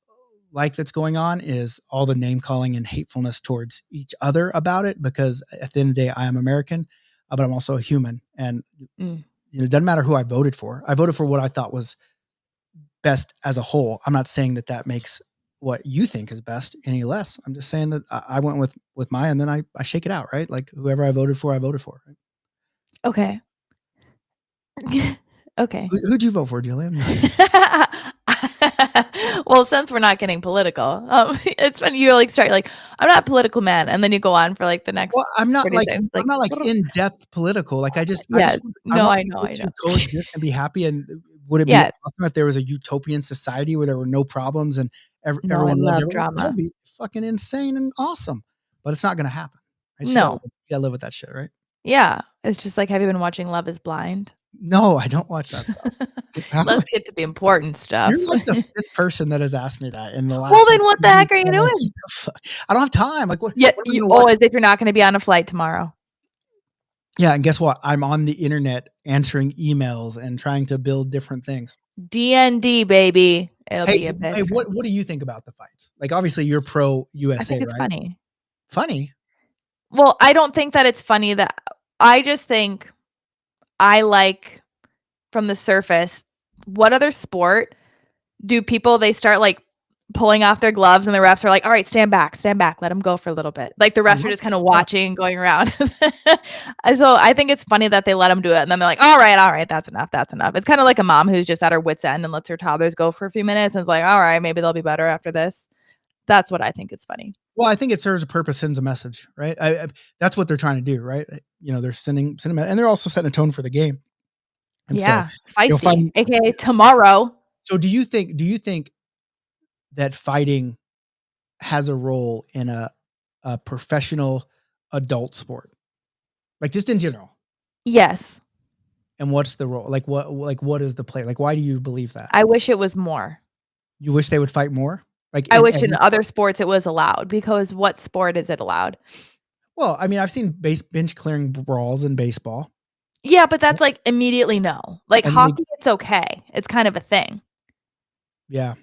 Speaker 4: like that's going on is all the name calling and hatefulness towards each other about it, because at the end of the day, I am American, but I'm also a human. And it doesn't matter who I voted for. I voted for what I thought was best as a whole. I'm not saying that makes what you think is best any less. I'm just saying that I went with mine, and then I shake it out, right? Like whoever I voted for, I voted for. Right?
Speaker 5: Okay. Okay.
Speaker 4: Who'd you vote for, Jillian?
Speaker 5: Well, since we're not getting political, it's when you start I'm not a political man, and then you go on for the next.
Speaker 4: Well, I'm not I'm not in depth political. Like I know. To coexist and be happy. And would it be awesome if there was a utopian society where there were no problems and everyone loved everyone?
Speaker 5: Drama?
Speaker 4: That'd be fucking insane and awesome. But it's not going to happen. Right?
Speaker 5: No,
Speaker 4: you gotta live with that shit, right?
Speaker 5: Yeah, it's just have you been watching Love Is Blind?
Speaker 4: No, I don't watch that stuff.
Speaker 5: Let's get to the important stuff.
Speaker 4: You're like the fifth person that has asked me that in the last.
Speaker 5: Well, then what the heck are you doing?
Speaker 4: I don't have time. Like what?
Speaker 5: Yeah, as if you're not going to be on a flight tomorrow.
Speaker 4: Yeah, and guess what? I'm on the internet answering emails and trying to build different things.
Speaker 5: DND, baby. It'll be a bit.
Speaker 4: Hey, what do you think about the fights? Like, obviously, you're pro USA,
Speaker 5: I think it's
Speaker 4: right?
Speaker 5: funny.
Speaker 4: Funny?
Speaker 5: Well, I don't think that it's funny. I just think I like, from the surface, what other sport do people, they start like pulling off their gloves and the refs are like, all right, stand back, let them go for a little bit. Like the refs are just kind of watching and going around. And so I think it's funny that they let them do it. And then they're like, all right, that's enough. It's kind of like a mom who's just at her wit's end and lets her toddlers go for a few minutes and is like, all right, maybe they'll be better after this. That's what I think is funny.
Speaker 4: Well, I think it serves a purpose, sends a message, right? That's what they're trying to do, right? They're sending, and they're also setting a tone for the game. And
Speaker 5: yeah,
Speaker 4: so,
Speaker 5: feisty, aka tomorrow.
Speaker 4: So do you think that fighting has a role in a professional adult sport? Like just in general?
Speaker 5: Yes.
Speaker 4: And what's the role? Like what is the play? Like why do you believe that?
Speaker 5: I wish it was more.
Speaker 4: You wish they would fight more? Like
Speaker 5: I wish in other sports it was allowed, because what sport is it allowed?
Speaker 4: Well, I mean, I've seen bench clearing brawls in baseball.
Speaker 5: Yeah, but that's like immediately no. Like hockey, it's okay. It's kind of a thing.
Speaker 4: Yeah.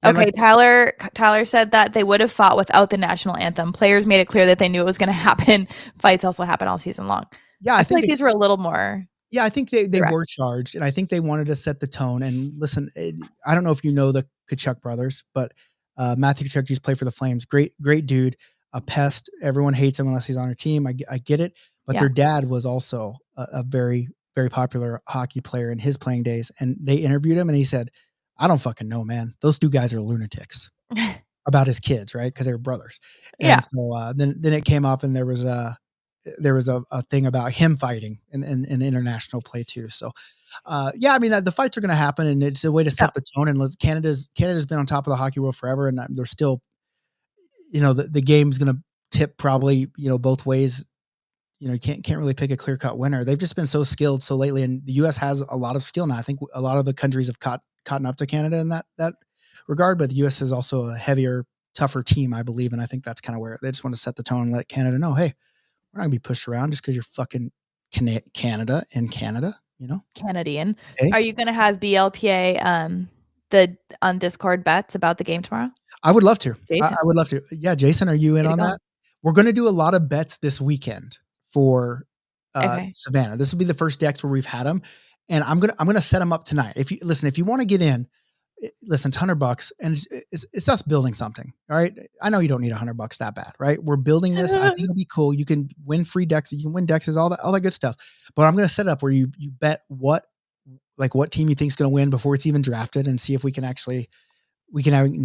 Speaker 5: Okay, Tyler said that they would have fought without the national anthem. Players made it clear that they knew it was going to happen. Fights also happen all season long.
Speaker 4: Yeah,
Speaker 5: I feel like these were a little more.
Speaker 4: Yeah, I think they were charged, and I think they wanted to set the tone. And listen, I don't know if you know the Tkachuk brothers, but Matthew Tkachuk used to play for the Flames. Great dude, a pest. Everyone hates him unless he's on our team. I get it, but their dad was also a very, very popular hockey player in his playing days. And they interviewed him, and he said, "I don't fucking know, man. Those two guys are lunatics." About his kids, right? Because they were brothers. And so then it came up, and there was a thing about him fighting in international play too. So, I mean, the fights are going to happen, and it's a way to set the tone. And Canada's been on top of the hockey world forever, and they're still, the game's going to tip probably, both ways. You can't really pick a clear cut winner. They've just been so skilled so lately, and the U.S. has a lot of skill now. I think a lot of the countries have caught up to Canada in that regard, but the U.S. is also a heavier, tougher team, I believe, and I think that's kind of where they just want to set the tone and let Canada know, hey, we're not gonna be pushed around just because you're fucking Canada, Canadian.
Speaker 5: Okay. Are you gonna have BLPA on Discord bets about the game tomorrow?
Speaker 4: I would love to. I would love to. Yeah, Jason, are you in on that? We're gonna do a lot of bets this weekend for Savannah. This will be the first decks where we've had them, and I'm gonna set them up tonight. If you want to get in, listen, it's $100, and it's us building something. All right. I know you don't need $100 that bad, right? We're building this. I think it'll be cool. You can win free decks. You can win decks, all that good stuff. But I'm going to set it up where you bet what team you think is going to win before it's even drafted, and see if we can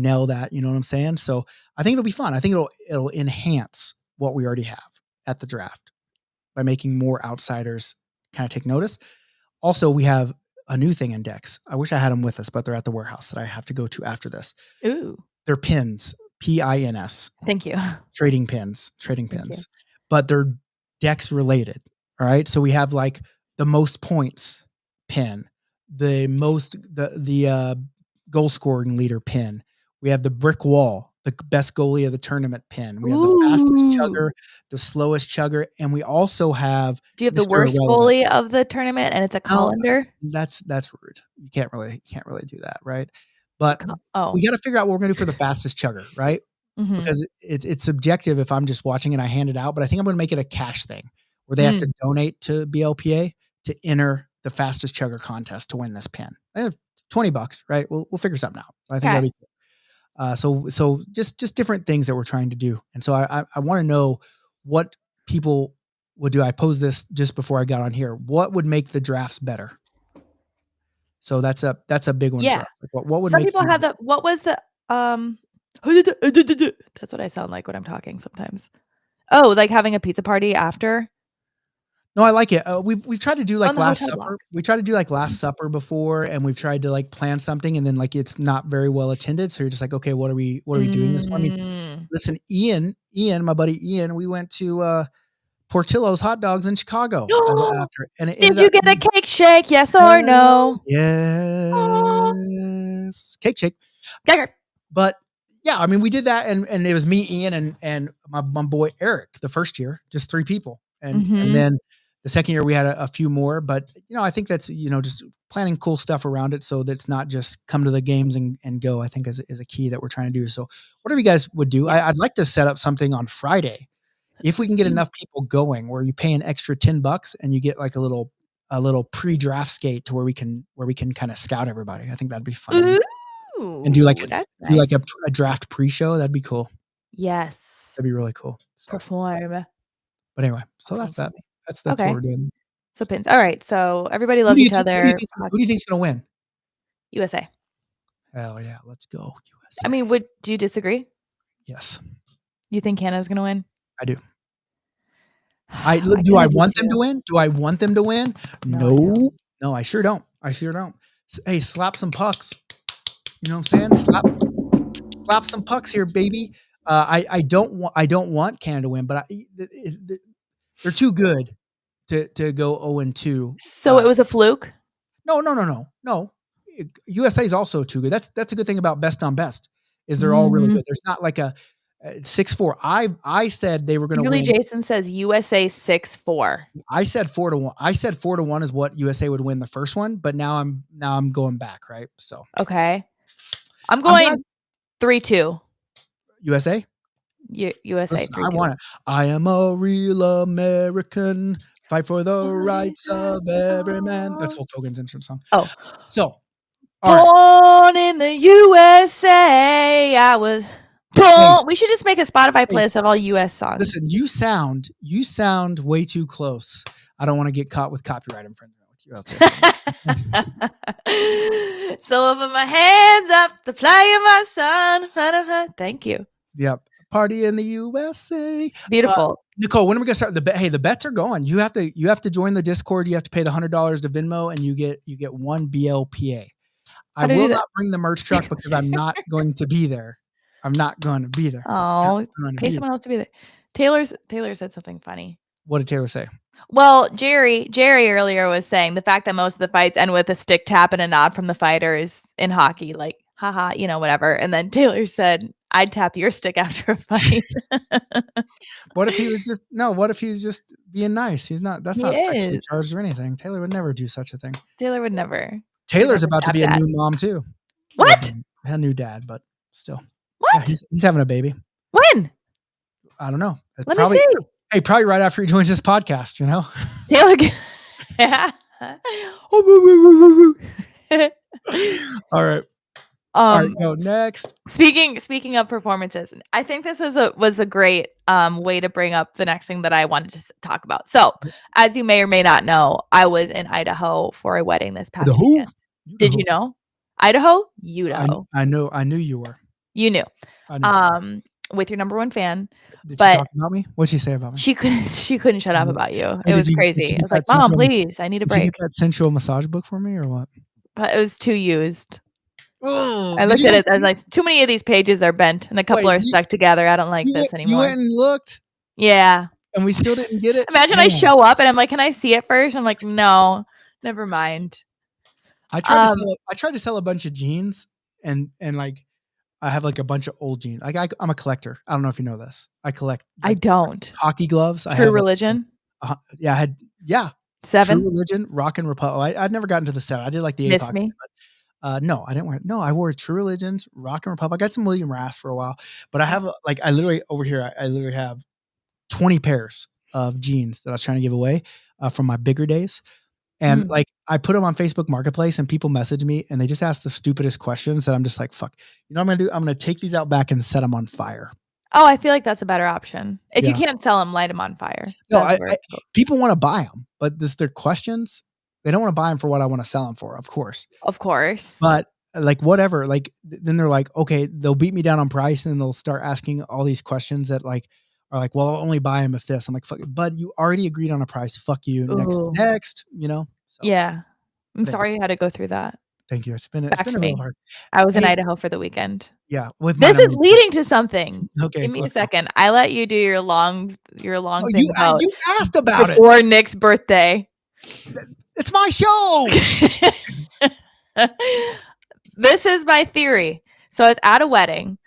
Speaker 4: nail that. You know what I'm saying? So I think it'll be fun. I think it'll enhance what we already have at the draft by making more outsiders kind of take notice. Also, we have a new thing in decks. I wish I had them with us, but they're at the warehouse that I have to go to after this.
Speaker 5: Ooh.
Speaker 4: They're pins, PINS.
Speaker 5: Thank you.
Speaker 4: Trading pins, but they're decks related. All right. So we have like the most points pin, the goal scoring leader pin. We have the brick wall, the best goalie of the tournament pin. We have the fastest chugger, the slowest chugger, and we also have.
Speaker 5: Do you have the worst goalie of the tournament, and it's a colander?
Speaker 4: That's rude. You can't really do that, right? But we got to figure out what we're going to do for the fastest chugger, right? Mm-hmm. Because it's subjective if I'm just watching and I hand it out, but I think I'm going to make it a cash thing where they have to donate to BLPA to enter the fastest chugger contest to win this pin. $20, right? We'll figure something out. I think that'd be cool. So just different things that we're trying to do. And so I want to know what people would do. I posed this just before I got on here. What would make the drafts better? So that's a big one for us. Like what would
Speaker 5: some people have what was the that's what I sound like when I'm talking sometimes. Oh, like having a pizza party after?
Speaker 4: No, I like it. We've tried to do like Last Supper. We tried to do like Last Supper before, and we've tried to like plan something, and then like it's not very well attended. So you're just like, okay, what are we doing this for? I mean, listen, Ian, my buddy Ian, we went to Portillo's Hot Dogs in Chicago after. And
Speaker 5: did you get a cake shake? Yes or no?
Speaker 4: Yes, cake shake. But yeah, I mean, we did that, and it was me, Ian, and my boy Eric. The first year, just 3 people, and then. The second year we had a few more, but I think that's, just planning cool stuff around it so that it's not just come to the games and go, I think is a key that we're trying to do. So whatever you guys would do, I'd like to set up something on Friday. If we can get enough people going where you pay an extra $10 and you get like a little a little pre-draft skate to where we can kind of scout everybody. I think that'd be fun.
Speaker 5: Ooh,
Speaker 4: And do like
Speaker 5: that's
Speaker 4: a draft pre-show. That'd be cool.
Speaker 5: Yes.
Speaker 4: That'd be really cool. So,
Speaker 5: Perform.
Speaker 4: but anyway, so that's that. That's
Speaker 5: Okay.
Speaker 4: what we're doing.
Speaker 5: So pins. All right. So everybody
Speaker 4: Who
Speaker 5: loves
Speaker 4: do you
Speaker 5: each
Speaker 4: think,
Speaker 5: other.
Speaker 4: who do you think's gonna win?
Speaker 5: USA.
Speaker 4: Hell yeah, let's go USA.
Speaker 5: I mean, do you disagree?
Speaker 4: Yes,
Speaker 5: You think Canada's gonna win?
Speaker 4: I do. Do I want them to win? Do I want them to win? No, I sure don't. Hey, slap some pucks. You know what I'm saying? Slap some pucks here, baby. I don't want Canada to win, but they're too good to go 0-2.
Speaker 5: So it was a fluke?
Speaker 4: No. USA is also too good. That's a good thing about best on best is they're all really good. There's not like a 6-4. I said they were going to win.
Speaker 5: Jason says USA 6-4.
Speaker 4: I said 4-1. I said 4-1 is what USA would win the first one, but now I'm going back, right? So
Speaker 5: okay, I'm going 3-2.
Speaker 4: USA.
Speaker 5: USA.
Speaker 4: Listen, I want it. I am a real American. Fight for the rights of every man. That's Hulk Hogan's entrance song.
Speaker 5: Oh,
Speaker 4: so
Speaker 5: born in the USA. I was born. We should just make a Spotify playlist of all US songs.
Speaker 4: Listen, you sound way too close. I don't want to get caught with copyright infringement with you out there.
Speaker 5: So I put my hands up, the flag of my son. Thank you.
Speaker 4: Yep. Party in the USA.
Speaker 5: Beautiful.
Speaker 4: Nicole, when are we gonna start the bet? Hey, the bets are going. You have to join the Discord. You have to pay the $100 to Venmo, and you get one BLPA. I will not bring the merch truck because I'm not going to be there. I'm not going to be there.
Speaker 5: Oh, pay someone else to be there. Taylor said something funny.
Speaker 4: What did Taylor say?
Speaker 5: Well, Jerry earlier was saying the fact that most of the fights end with a stick tap and a nod from the fighters in hockey, like, haha, whatever. And then Taylor said, I'd tap your stick after a fight.
Speaker 4: What if he was just being nice? That's not sexually charged or anything. Taylor would never do such a thing.
Speaker 5: Taylor would never.
Speaker 4: Taylor's about to be a new mom too.
Speaker 5: What?
Speaker 4: A new dad, but still.
Speaker 5: What?
Speaker 4: Yeah, he's having a baby.
Speaker 5: When?
Speaker 4: I don't know.
Speaker 5: Let me see.
Speaker 4: Hey, probably right after he joins this podcast,
Speaker 5: Taylor. Yeah.
Speaker 4: All right. All right, go next.
Speaker 5: Speaking of performances, I think this was a great way to bring up the next thing that I wanted to talk about. So, as you may or may not know, I was in Idaho for a wedding this past weekend. Did you know? Idaho?
Speaker 4: I knew you were.
Speaker 5: You knew.
Speaker 4: I knew.
Speaker 5: With your number one fan.
Speaker 4: Did she talk about me? What'd she say about me?
Speaker 5: She couldn't shut up about you. It was crazy. I was like, Mom, please, I need a break.
Speaker 4: Did you get that sensual massage book for me or what?
Speaker 5: But it was too used.
Speaker 4: Oh,
Speaker 5: I looked at it. I was like, too many of these pages are bent and a couple are stuck together. I don't like this anymore.
Speaker 4: You went and looked?
Speaker 5: Yeah.
Speaker 4: And we still didn't get it?
Speaker 5: Imagine I show up and I'm like, can I see it first? I'm like, no, never mind.
Speaker 4: I tried to sell a bunch of jeans and like I have like a bunch of old jeans. Like I'm a collector. I don't know if you know this. I collect.
Speaker 5: I don't.
Speaker 4: Hockey gloves.
Speaker 5: True Religion.
Speaker 4: Yeah, I had
Speaker 5: 7.
Speaker 4: True Religion, Rock and Republic. I'd never gotten to the 7. I did like the 8
Speaker 5: Miss
Speaker 4: pocket.
Speaker 5: Me.
Speaker 4: But, no, I didn't wear it. No, I wore True Religions, Rock and Republic. I got some William Rass for a while, but I have I literally over here. I literally have 20 pairs of jeans that I was trying to give away from my bigger days. And like I put them on Facebook Marketplace and people message me and they just ask the stupidest questions that I'm just like, fuck, you know what I'm going to do? I'm going to take these out back and set them on fire.
Speaker 5: Oh, I feel like that's a better option. If you can't sell them, light them on fire.
Speaker 4: No, people want to buy them, but their questions, they don't want to buy them for what I want to sell them for, of course.
Speaker 5: Of course.
Speaker 4: But like whatever, like then they're like, okay, they'll beat me down on price and they'll start asking all these questions that like are like, well, I'll only buy them if this. I'm like, fuck it, bud, you already agreed on a price. Fuck you. Next, So.
Speaker 5: Yeah. I'm sorry you had to go through that.
Speaker 4: Thank you. It's been a little hard.
Speaker 5: I was in Idaho for the weekend.
Speaker 4: Yeah.
Speaker 5: This is leading to something.
Speaker 4: Okay.
Speaker 5: Give me a second. I let you do your long thing.
Speaker 4: You asked about
Speaker 5: before Nick's birthday.
Speaker 4: It's my show.
Speaker 5: This is my theory. So I was at a wedding.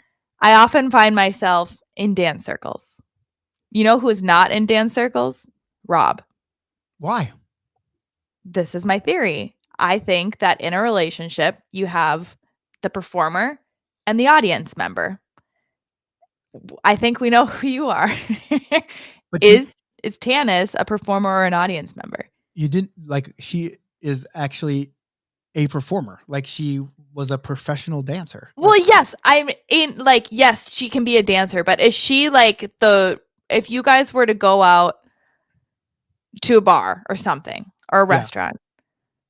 Speaker 5: I often find myself in dance circles. You know who is not in dance circles? Rob.
Speaker 4: Why?
Speaker 5: This is my theory. I think that in a relationship, you have the performer and the audience member. I think we know who you are. Is Tanis a performer or an audience member?
Speaker 4: You didn't like she is actually a performer. Like she was a professional dancer.
Speaker 5: Well, yes, I'm in like yes, she can be a dancer, but is she like if you guys were to go out to a bar or something or a
Speaker 4: Yeah.
Speaker 5: restaurant,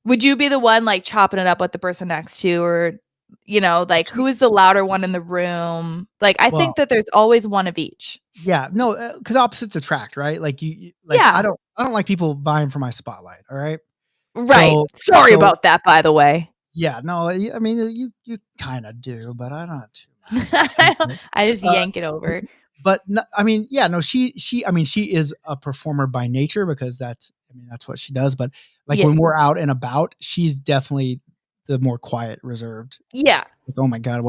Speaker 5: would you be the one like chopping it up with the person next to you or like who is the louder one in the room? Like I
Speaker 4: Well,
Speaker 5: think that there's always one of each.
Speaker 4: yeah, no, because opposites attract, right? Like like
Speaker 5: Yeah.
Speaker 4: I don't like people vying for my spotlight. All right.
Speaker 5: Right. Sorry about that, by the way.
Speaker 4: Yeah, no, I mean you kind of do, but I don't too much.
Speaker 5: I just
Speaker 4: Uh,
Speaker 5: yank it over.
Speaker 4: But no, I mean, yeah, no, I mean, she is a performer by nature because that's what she does. But like
Speaker 5: Yeah.
Speaker 4: when we're out and about, she's definitely the more quiet, reserved.
Speaker 5: Yeah.
Speaker 4: Like, oh my God,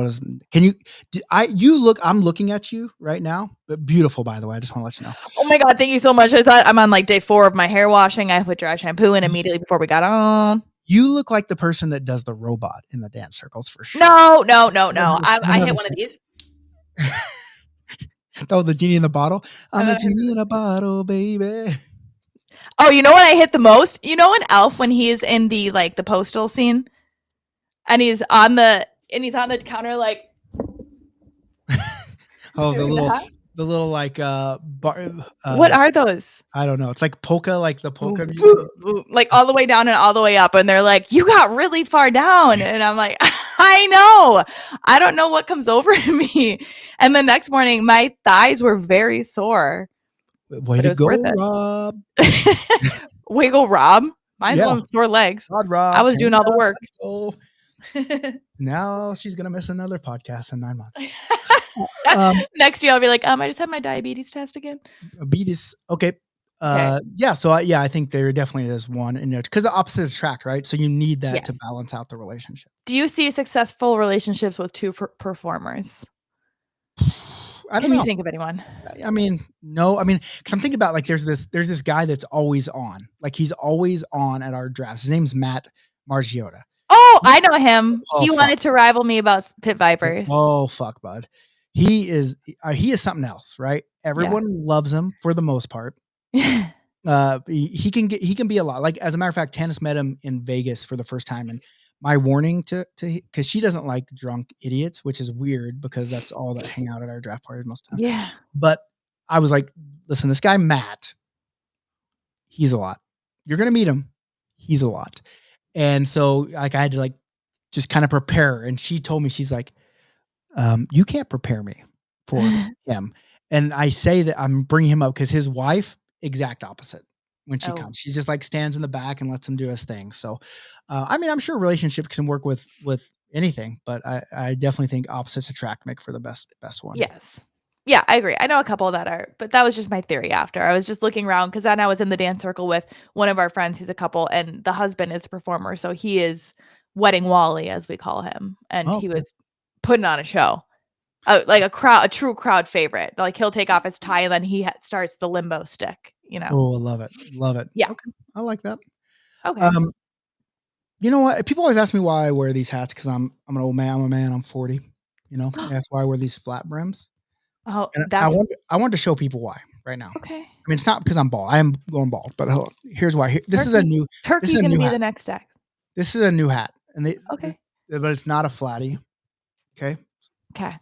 Speaker 4: you look, I'm looking at you right now, but beautiful, by the way. I just want to let you know.
Speaker 5: Oh my God, thank you so much. I thought I'm on like day 4 of my hair washing. I put dry shampoo in immediately before we got on.
Speaker 4: You look like the person that does the robot in the dance circles for sure.
Speaker 5: No. I hit one of these.
Speaker 4: Oh, the genie in the bottle. I'm a genie in a bottle, baby.
Speaker 5: Oh, you know what I hit the most? You know in Elf when he's in the like the postal scene and he's on the counter like
Speaker 4: Oh, the little like bar,
Speaker 5: what are those?
Speaker 4: I don't know. It's like polka, like the polka music.
Speaker 5: Like all the way down and all the way up. And they're like, you got really far down. And I'm like, I know. I don't know what comes over me. And the next morning, my thighs were very sore.
Speaker 4: Way to go, Rob.
Speaker 5: Wiggle Rob. Mine's on sore legs.
Speaker 4: God, Rob.
Speaker 5: I was doing all the work.
Speaker 4: Now she's going to miss another podcast in 9 months.
Speaker 5: Next year, I'll be like, I just had my diabetes test again.
Speaker 4: Diabetes. Okay. Yeah. So I think there definitely is one in there because the opposite attract, right? So you need that to balance out the relationship.
Speaker 5: Do you see successful relationships with two performers?
Speaker 4: Can you
Speaker 5: think of anyone?
Speaker 4: I mean, no. I mean, because I'm thinking about like there's this guy that's always on. Like he's always on at our drafts. His name's Matt Margiotta.
Speaker 5: Oh, I know him. He wanted to rival me about Pit Vipers.
Speaker 4: Oh fuck, bud. He is something else, right? Everyone loves him for the most part. He can be a lot. Like as a matter of fact, Tannis met him in Vegas for the first time, and my warning to because she doesn't like drunk idiots, which is weird because that's all that hang out at our draft parties most of the time.
Speaker 5: Yeah.
Speaker 4: But I was like, listen, this guy Matt, he's a lot. You're gonna meet him. He's a lot. And so like I had to like just kind of prepare her. And she told me, she's like, you can't prepare me for him. And I say that I'm bringing him up because his wife, exact opposite when she comes. She's just like stands in the back and lets him do his thing. So, I mean, I'm sure relationships can work with anything, but I definitely think opposites attract, make for the best one.
Speaker 5: Yes. Yeah, I agree. I know a couple that are, but that was just my theory after. I was just looking around because then I was in the dance circle with one of our friends who's a couple and the husband is a performer. So he is Wedding Wally, as we call him. And he was putting on a show. Like a true crowd favorite. Like he'll take off his tie and then he starts the limbo stick,
Speaker 4: Oh, I love it. Love it.
Speaker 5: Yeah.
Speaker 4: Okay. I like that.
Speaker 5: Okay.
Speaker 4: You know what? People always ask me why I wear these hats because I'm an old man. I'm a man. I'm 40. That's why I wear these flat brims.
Speaker 5: Oh,
Speaker 4: and I wanted to show people why right now.
Speaker 5: Okay.
Speaker 4: I mean, it's not because I'm bald. I am going bald, but here's why. This is a new
Speaker 5: Turkey's going to be the next deck.
Speaker 4: This is a new hat, and
Speaker 5: but
Speaker 4: it's not a flatty. Okay.
Speaker 5: Okay.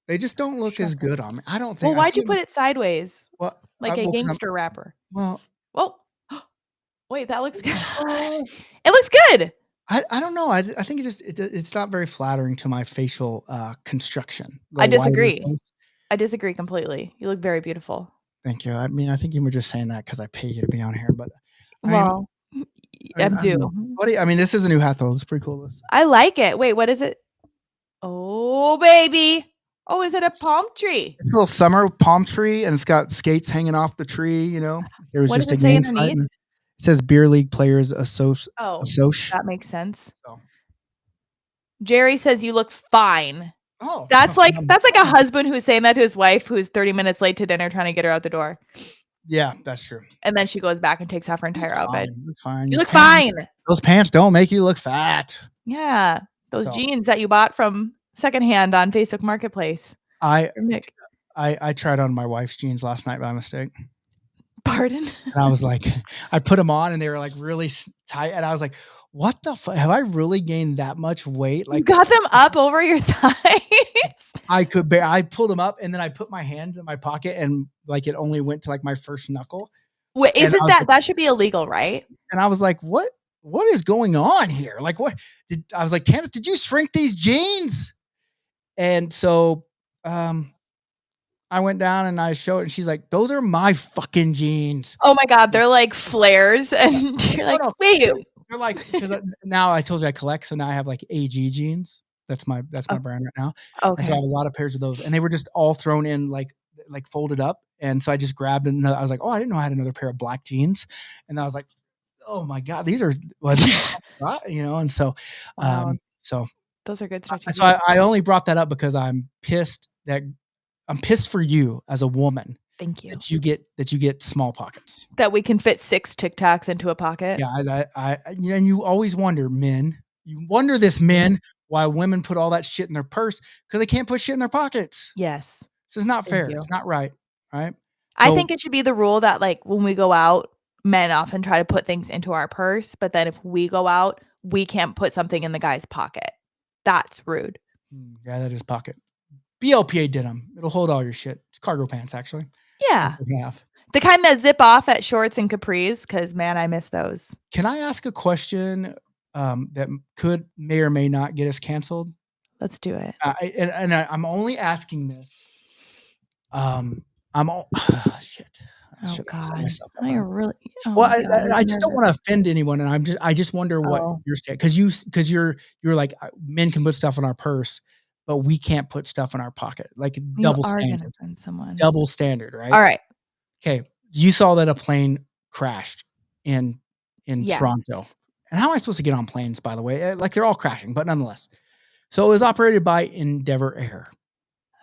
Speaker 4: They just don't look as good on me. I don't think.
Speaker 5: Well, why'd you put it sideways?
Speaker 4: Well,
Speaker 5: like a gangster rapper.
Speaker 4: Well.
Speaker 5: Wait, that looks good. It looks good.
Speaker 4: I don't know. I think it's not very flattering to my facial construction.
Speaker 5: I disagree. I disagree completely. You look very beautiful.
Speaker 4: Thank you. I mean, I think you were just saying that because I pay you to be on here, but
Speaker 5: I'm due.
Speaker 4: I mean, this is a new hat though. It's pretty cool.
Speaker 5: I like it. Wait, what is it? Oh, baby. Oh, is it a palm tree?
Speaker 4: It's a little summer palm tree, and it's got skates hanging off the tree. There was just a game fight. It says Beer League Players Association.
Speaker 5: Oh, that makes sense. So. Jerry says you look fine.
Speaker 4: Oh,
Speaker 5: that's like a husband who's saying that to his wife who's 30 minutes late to dinner trying to get her out the door.
Speaker 4: Yeah, that's true.
Speaker 5: And then she goes back and takes off her entire outfit.
Speaker 4: You look fine.
Speaker 5: You look fine.
Speaker 4: Those pants don't make you look fat.
Speaker 5: Yeah, those jeans that you bought from secondhand on Facebook Marketplace.
Speaker 4: I tried on my wife's jeans last night by mistake.
Speaker 5: Pardon?
Speaker 4: And I was like, I put them on and they were like really tight. And I was like, what the fuck? Have I really gained that much weight?
Speaker 5: You
Speaker 4: Like
Speaker 5: got them up over your thighs?
Speaker 4: I pulled them up and then I put my hands in my pocket and like it only went to like my first knuckle.
Speaker 5: Wait,
Speaker 4: And
Speaker 5: isn't that should be illegal, right?
Speaker 4: I was like, what is going on here? Like I was like, Tannis, did you shrink these jeans? And so I went down and I showed it and she's like, those are my fucking jeans.
Speaker 5: Oh my God, they're like flares and you're like, wait.
Speaker 4: They're like, because now I told you I collect, so now I have like AG jeans. That's my brand right now. And so I have a lot of pairs of those, and they were just all thrown in like folded up. And so I just grabbed another. I was like, oh, I didn't know I had another pair of black jeans, and I was like, oh my God, these are And so,
Speaker 5: Wow.
Speaker 4: so
Speaker 5: those are good stretchy.
Speaker 4: So I only brought that up because I'm pissed for you as a woman.
Speaker 5: Thank you.
Speaker 4: That you get small pockets.
Speaker 5: That we can fit 6 Tic Tacs into a pocket.
Speaker 4: Yeah, and you always wonder, men. You wonder this, men, why women put all that shit in their purse because they can't put shit in their pockets.
Speaker 5: Yes.
Speaker 4: This is not fair. It's not right. Right.
Speaker 5: I think it should be the rule that like when we go out, men often try to put things into our purse, but then if we go out, we can't put something in the guy's pocket. That's rude.
Speaker 4: Yeah, that is pocket. Blpa denim. It'll hold all your shit. It's cargo pants, actually.
Speaker 5: Yeah. The kind that zip off at shorts and capris, because man, I miss those.
Speaker 4: Can I ask a question that may or may not get us canceled?
Speaker 5: Let's do it.
Speaker 4: I'm only asking this. Shit.
Speaker 5: Oh God!
Speaker 4: I
Speaker 5: really. Oh
Speaker 4: well, I just don't want to offend anyone, and I just wonder what you're saying because you're like men can put stuff in our purse, but we can't put stuff in our pocket. Like double standard. Double standard, right?
Speaker 5: All right.
Speaker 4: Okay. You saw that a plane crashed in Toronto, and how am I supposed to get on planes? By the way, like they're all crashing, but nonetheless. So it was operated by Endeavor Air.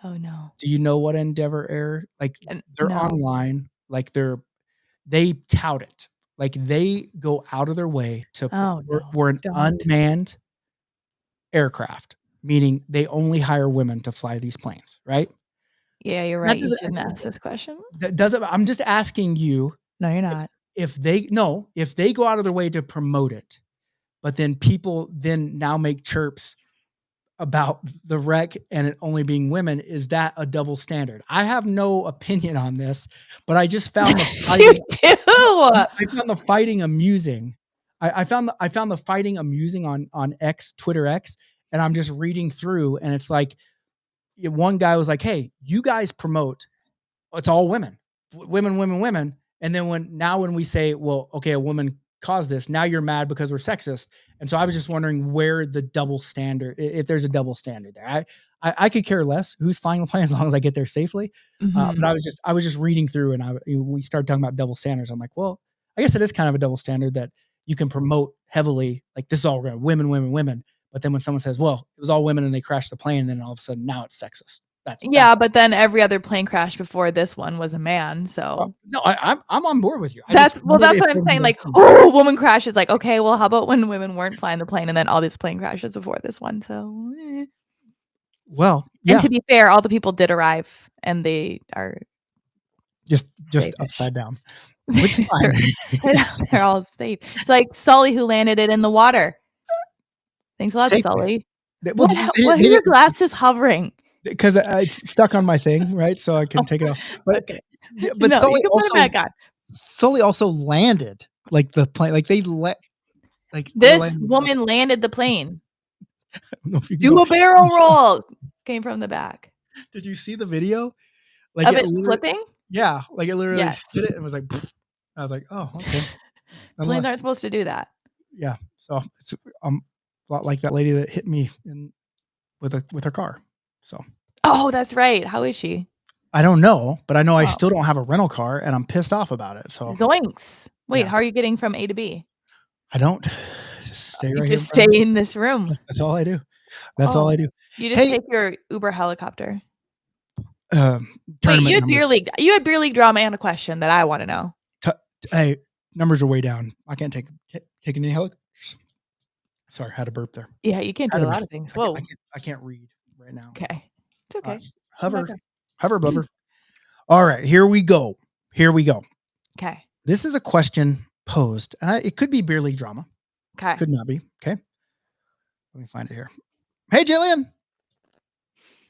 Speaker 5: Oh no!
Speaker 4: Do you know what Endeavor Air? Like they're online. Like they tout it. Like they go out of their way to we're an unmanned aircraft, meaning they only hire women to fly these planes, right?
Speaker 5: Yeah, you're right. You didn't ask this question.
Speaker 4: I'm just asking you.
Speaker 5: No, you're not.
Speaker 4: If they go out of their way to promote it, but then people now make chirps about the wreck and it only being women, is that a double standard? I have no opinion on this, but I just found the fighting amusing. I found the fighting amusing on X, Twitter X, and I'm just reading through, and it's like one guy was like, "Hey, you guys promote it's all women, women," and then when we say, "Well, okay, a woman caused this," now you're mad because we're sexist. And so I was just wondering where the double standard, if there's a double standard there. I could care less who's flying the plane as long as I get there safely. But I was just reading through, and we started talking about double standards. I'm like, well, I guess it is kind of a double standard that you can promote heavily, like this is all women. But then when someone says, well, it was all women and they crashed the plane, then all of a sudden now it's sexist.
Speaker 5: But then every other plane crash before this one was a man. So
Speaker 4: no, I'm on board with you.
Speaker 5: That's what I'm saying. Like, oh, woman crashes. Like, okay, well, how about when women weren't flying the plane and then all these plane crashes before this one? So,
Speaker 4: well, yeah.
Speaker 5: And to be fair, all the people did arrive and they are
Speaker 4: just upside down, which is fine.
Speaker 5: They're all safe. It's like Sully who landed it in the water. Thanks a lot, Sully. Why are your glasses hovering?
Speaker 4: Because it's stuck on my thing, right? So I can take it off. But
Speaker 5: okay.
Speaker 4: But no, Sully also landed like the plane. Like
Speaker 5: this woman landed the plane. Do a barrel roll. Came from the back.
Speaker 4: Did you see the video? Like
Speaker 5: of it flipping?
Speaker 4: Yeah, like it literally did it and was like. Pfft. I was like, oh, okay.
Speaker 5: Planes aren't supposed to do that.
Speaker 4: Yeah, so it's a lot like that lady that hit me with her car. So.
Speaker 5: Oh, that's right. How is she?
Speaker 4: I don't know, but I know I still don't have a rental car, and I'm pissed off about it. So.
Speaker 5: Zoinks! Wait, how are you getting from A to B?
Speaker 4: I don't. Stay right here.
Speaker 5: Just stay in this room.
Speaker 4: That's all I do. That's all I do.
Speaker 5: You just take your Uber helicopter.
Speaker 4: Wait,
Speaker 5: you had beer league drama and a question that I want to know.
Speaker 4: Hey, numbers are way down. I can't take any helicopters. Sorry, had a burp there.
Speaker 5: Yeah, you can't do a lot of things. Whoa.
Speaker 4: I can't read right now.
Speaker 5: Okay. It's okay.
Speaker 4: Hover, blubber. All right, here we go.
Speaker 5: Okay.
Speaker 4: This is a question posed, and it could be beer league drama.
Speaker 5: Okay.
Speaker 4: Could not be. Okay. Let me find it here. Hey, Jillian.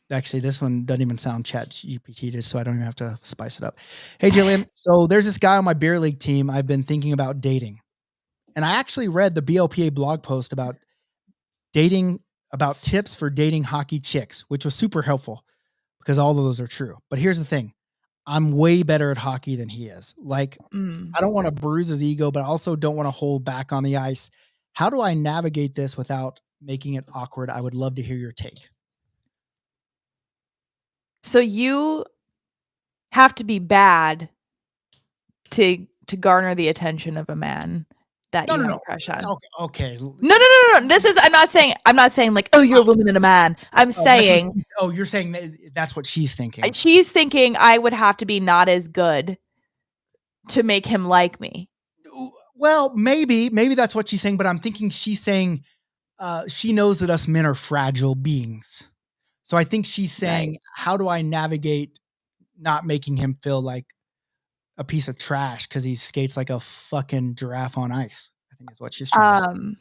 Speaker 4: Actually, this one doesn't even sound chat GPT, so I don't even have to spice it up. Hey, Jillian. So there's this guy on my beer league team I've been thinking about dating. And I actually read the BLPA blog post about tips for dating hockey chicks, which was super helpful because all of those are true. But here's the thing. I'm way better at hockey than he is. Like, I don't want to bruise his ego, but I also don't want to hold back on the ice. How do I navigate this without making it awkward? I would love to hear your take.
Speaker 5: So you have to be bad to garner the attention of a man that you have a crush on.
Speaker 4: Okay.
Speaker 5: No. This is I'm not saying like, oh, you're a woman and a man. I'm saying
Speaker 4: you're saying that's what she's thinking.
Speaker 5: She's thinking I would have to be not as good to make him like me.
Speaker 4: Well, maybe that's what she's saying, but I'm thinking she's saying she knows that us men are fragile beings. So I think she's saying, how do I navigate not making him feel like a piece of trash because he skates like a fucking giraffe on ice? I think is what she's trying to say.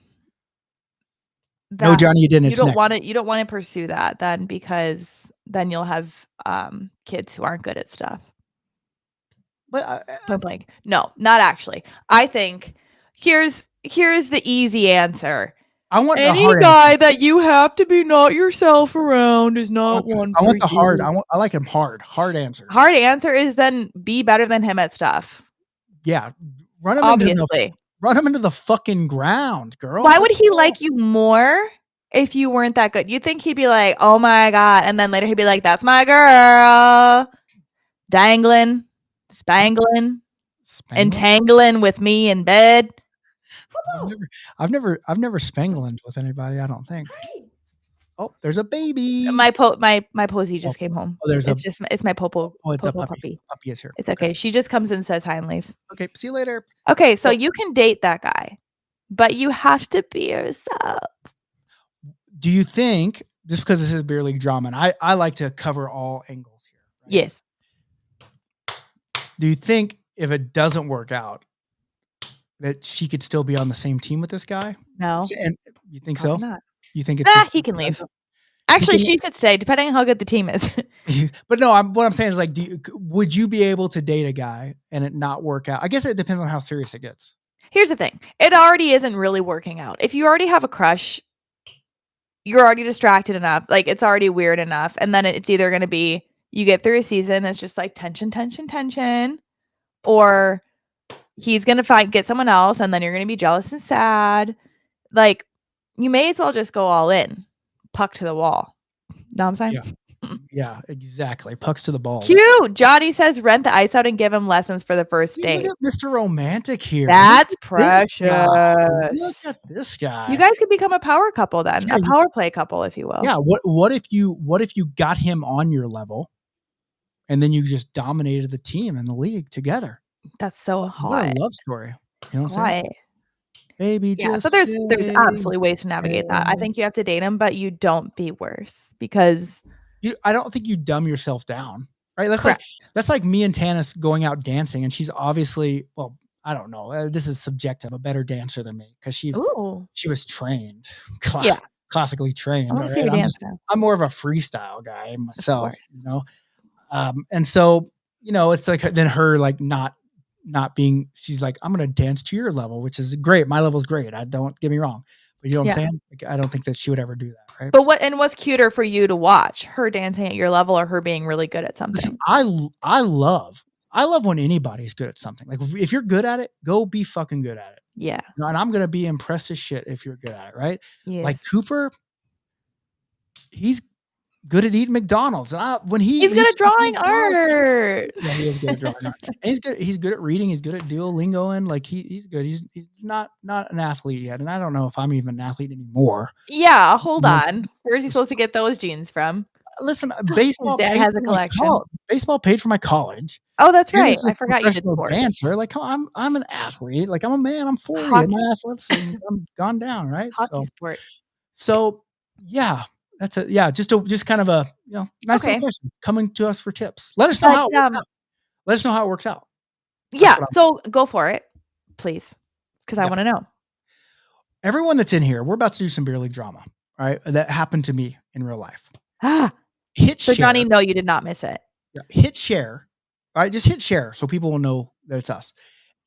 Speaker 4: No, Johnny, you didn't.
Speaker 5: You don't want to pursue that then, because then you'll have kids who aren't good at stuff.
Speaker 4: But
Speaker 5: point blank. No, not actually. I think here's the easy answer.
Speaker 4: I want
Speaker 5: any
Speaker 4: the hard
Speaker 5: guy
Speaker 4: answer.
Speaker 5: That you have to be not yourself around is not one.
Speaker 4: I want the hard. I like him hard. Hard answers.
Speaker 5: Hard answer is then be better than him at stuff.
Speaker 4: Yeah, run him into the fucking ground, girl.
Speaker 5: Why would he like you more if you weren't that good? You think he'd be like, oh my God, and then later he'd be like, that's my girl, dangling, spangling, entangling with me in bed.
Speaker 4: I've never spangling with anybody. I don't think. Oh, there's a baby.
Speaker 5: My posy just came home.
Speaker 4: Oh,
Speaker 5: it's my popo.
Speaker 4: Oh, it's
Speaker 5: popo
Speaker 4: a puppy.
Speaker 5: puppy.
Speaker 4: Puppy is here.
Speaker 5: It's okay. She just comes and says hi and leaves.
Speaker 4: Okay, see you later.
Speaker 5: Okay, so you can date that guy, but you have to be yourself.
Speaker 4: Do you think, just because this is beer league drama, and I like to cover all angles here. Right?
Speaker 5: Yes.
Speaker 4: Do you think if it doesn't work out, that she could still be on the same team with this guy?
Speaker 5: No.
Speaker 4: And you think
Speaker 5: Probably
Speaker 4: so?
Speaker 5: Not.
Speaker 4: You think it's
Speaker 5: he can leave. Actually, she should stay, depending on how good the team is.
Speaker 4: But no, what I'm saying is, like, would you be able to date a guy and it not work out? I guess it depends on how serious it gets.
Speaker 5: Here's the thing. It already isn't really working out. If you already have a crush, you're already distracted enough. Like, it's already weird enough. And then it's either going to be you get through a season, it's just like tension, or he's going to get someone else, and then you're going to be jealous and sad. Like, you may as well just go all in. Puck to the wall. Know what I'm saying?
Speaker 4: Yeah, exactly. Pucks to the balls.
Speaker 5: Cute. Johnny says rent the ice out and give him lessons for the first date.
Speaker 4: Look at Mr. Romantic here.
Speaker 5: That's precious.
Speaker 4: Look at this guy.
Speaker 5: You guys could become a power couple then. A power play couple, if you will.
Speaker 4: Yeah. What if you got him on your level and then you just dominated the team and the league together?
Speaker 5: That's so hot.
Speaker 4: What a love story. You know what I'm saying? Baby,
Speaker 5: yeah, so there's absolutely ways to navigate that. I think you have to date him, but you don't be worse, because
Speaker 4: I don't think you dumb yourself down, right? That's like me and Tanis going out dancing, and she's obviously, well, I don't know, this is subjective, a better dancer than me because she was trained, classically trained. Right? I'm more of a freestyle guy myself, you know, and so it's like then her like not being, she's like, I'm going to dance to your level, which is great. My level's great. Don't get me wrong, but you know what I'm saying? Like, I don't think that she would ever do that. Right.
Speaker 5: But what's cuter for you to watch, her dancing at your level or her being really good at something?
Speaker 4: Listen, I love when anybody's good at something. Like if you're good at it, go be fucking good at it.
Speaker 5: Yeah.
Speaker 4: And I'm going to be impressed as shit if you're good at it. Right.
Speaker 5: Yes.
Speaker 4: Like Cooper, he's good at eating McDonald's, and
Speaker 5: he's good at drawing art.
Speaker 4: Yeah, he is good at drawing art. And he's good at reading. He's good at Duolingoing. Like he's good. He's not an athlete yet, and I don't know if I'm even an athlete anymore.
Speaker 5: Yeah, hold on. Where's he supposed to get those genes from?
Speaker 4: Listen, baseball.
Speaker 5: His dad has a collection.
Speaker 4: Baseball paid for my college.
Speaker 5: Oh, that's right. I forgot you did sports.
Speaker 4: Dancer. Like I'm an athlete. Like I'm a man. I'm 40. My athleticism, I'm gone down. Right.
Speaker 5: Hockey sport.
Speaker 4: So yeah. That's it. Yeah, just kind of a nice little question coming to us for tips. Let us know how it works out. Let us know how it works out.
Speaker 5: Yeah. So go for it, please. Because I want to know.
Speaker 4: Everyone that's in here, we're about to do some beer league drama. All right. That happened to me in real life. Hit
Speaker 5: so
Speaker 4: share.
Speaker 5: Johnny, no, you did not miss it.
Speaker 4: Yeah. Hit share. All right. Just hit share so people will know that it's us.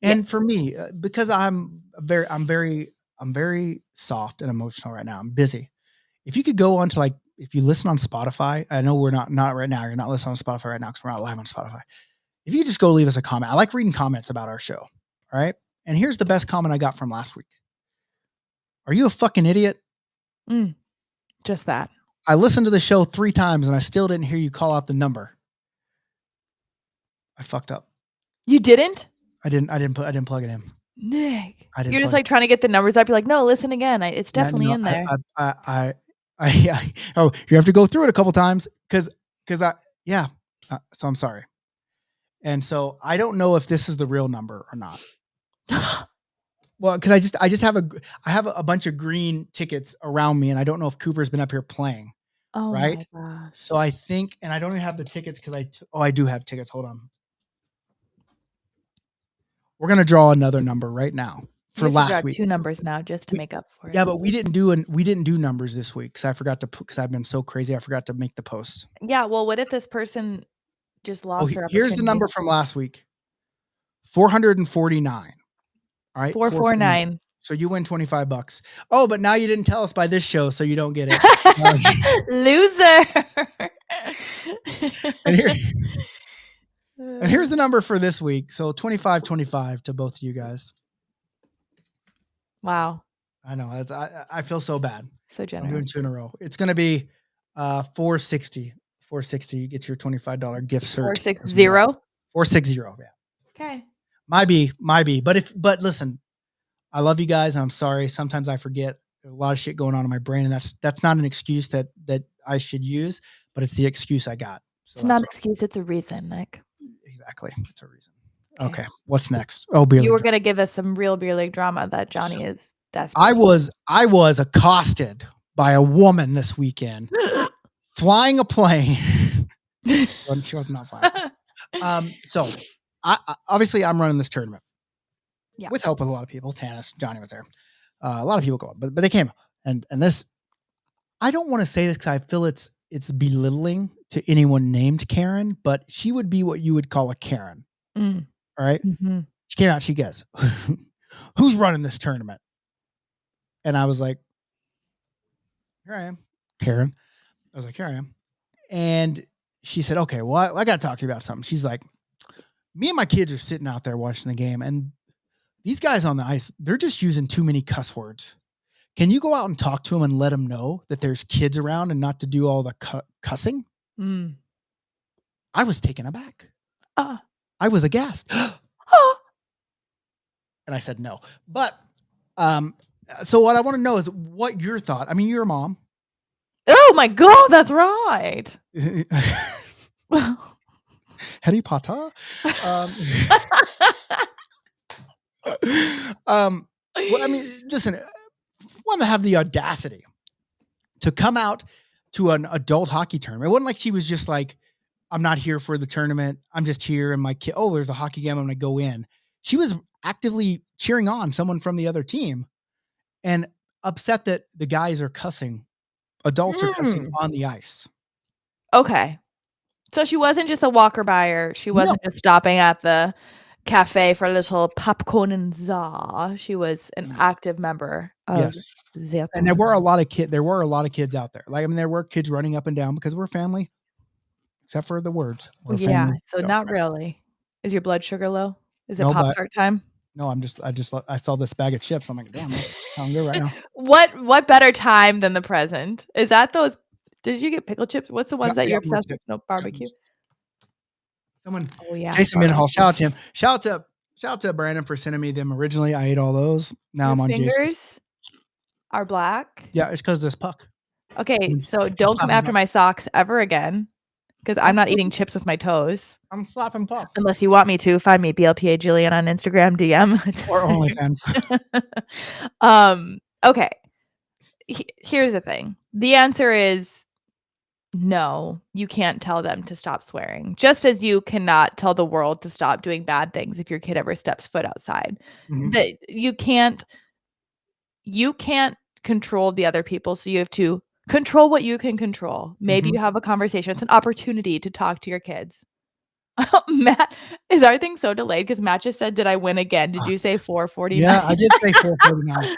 Speaker 4: And for me, because I'm very soft and emotional right now. I'm busy. If you could go on to if you listen on Spotify, I know we're not right now. You're not listening on Spotify right now because we're not live on Spotify. If you just go leave us a comment, I like reading comments about our show. All right. And here's the best comment I got from last week. Are you a fucking idiot?
Speaker 5: Just that.
Speaker 4: I listened to the show 3 times and I still didn't hear you call out the number. I fucked up.
Speaker 5: You didn't?
Speaker 4: I didn't plug it in.
Speaker 5: Nick, you're just trying to get the numbers up. You're like, no, listen again. It's definitely in there.
Speaker 4: Oh, you have to go through it a couple times because so I'm sorry. And so I don't know if this is the real number or not. Well, because I just have a bunch of green tickets around me, and I don't know if Cooper's been up here playing.
Speaker 5: Oh
Speaker 4: right?
Speaker 5: my gosh.
Speaker 4: So I think, and I don't even have the tickets because I do have tickets. Hold on. We're gonna draw another number right now for last week.
Speaker 5: 2 numbers now just to make up for it.
Speaker 4: Yeah, but we didn't do numbers this week because I forgot to put because I've been so crazy. I forgot to make the posts.
Speaker 5: Yeah. Well, what if this person just lost their opportunity?
Speaker 4: Here's the number from last week. 449. All right.
Speaker 5: 449.
Speaker 4: So you win $25. Oh, but now you didn't tell us by this show, so you don't get it.
Speaker 5: Loser.
Speaker 4: And here's the number for this week. So 25-25 to both of you guys.
Speaker 5: Wow.
Speaker 4: I know. I feel so bad.
Speaker 5: So generous.
Speaker 4: I'm doing 2 in a row. It's going to be 460. 460. You get your $25 gift cert.
Speaker 5: 460?
Speaker 4: 460. Yeah.
Speaker 5: Okay.
Speaker 4: Might be. But listen, I love you guys. I'm sorry. Sometimes I forget. There's a lot of shit going on in my brain, and that's not an excuse that I should use, but it's the excuse I got. So
Speaker 5: it's not an excuse. It's a reason, Nick.
Speaker 4: Exactly. It's a reason. Okay. What's next? Oh, beer league.
Speaker 5: You were going to give us some real beer league drama that Johnny is desperate.
Speaker 4: I was accosted by a woman this weekend flying a plane. She was not flying. So I obviously I'm running this tournament with help with a lot of people. Tanis, Johnny was there. A lot of people go, but they came and this, I don't want to say this because I feel it's belittling to anyone named Karen, but she would be what you would call a Karen. All right. Mm-hmm. She came out, she goes, who's running this tournament? And I was like, here I am, Karen. I was like, here I am. And she said, okay, well, I got to talk to you about something. She's like, me and my kids are sitting out there watching the game, and these guys on the ice, they're just using too many cuss words. Can you go out and talk to them and let them know that there's kids around and not to do all the cussing? I was taken aback. I was aghast. And I said no. But so what I want to know is what your thought. I mean, you're a mom.
Speaker 5: Oh my God, that's right.
Speaker 4: Harry Potter. Well, I mean, listen, want to have the audacity to come out to an adult hockey tournament. It wasn't like she was just like, I'm not here for the tournament. I'm just here and my kid, there's a hockey game. I'm going to go in. She was actively cheering on someone from the other team and upset that the guys are cussing. Adults are cussing on the ice.
Speaker 5: Okay. So she wasn't just a walker buyer. She wasn't just stopping at the cafe for a little popcorn and za. She was an active member of the
Speaker 4: and there were a lot of kids out there. Like, I mean, there were kids running up and down because we're family, except for the words. We're family.
Speaker 5: So not really. Is your blood sugar low? Is it Pop-Tart time?
Speaker 4: No, I saw this bag of chips. I'm like, damn, I'm hungry right now.
Speaker 5: What better time than the present? Is that those? Did you get pickle chips? What's the ones that you're obsessed with? No, barbecue.
Speaker 4: Someone, Jason Minhall, shout out to him. Shout out to Brandon for sending me them originally. I ate all those. Now I'm on Jason's.
Speaker 5: Fingers are black.
Speaker 4: Yeah, it's because of this puck.
Speaker 5: Okay, so don't come after my socks ever again, because I'm not eating chips with my toes.
Speaker 4: I'm flopping puck.
Speaker 5: Unless you want me to. Find me, BLPA Jillian on Instagram, DM.
Speaker 4: Or OnlyFans.
Speaker 5: Okay. Here's the thing. The answer is No, you can't tell them to stop swearing. Just as you cannot tell the world to stop doing bad things if your kid ever steps foot outside.
Speaker 4: Mhm.
Speaker 5: You can't control the other people, so you have to control what you can control. Maybe
Speaker 4: Mhm.
Speaker 5: you have a conversation. It's an opportunity to talk to your kids. Matt, is our thing so delayed? Because Matt just said, "Did I win again?" Did you say 4:49?
Speaker 4: Yeah, I did say 4:49.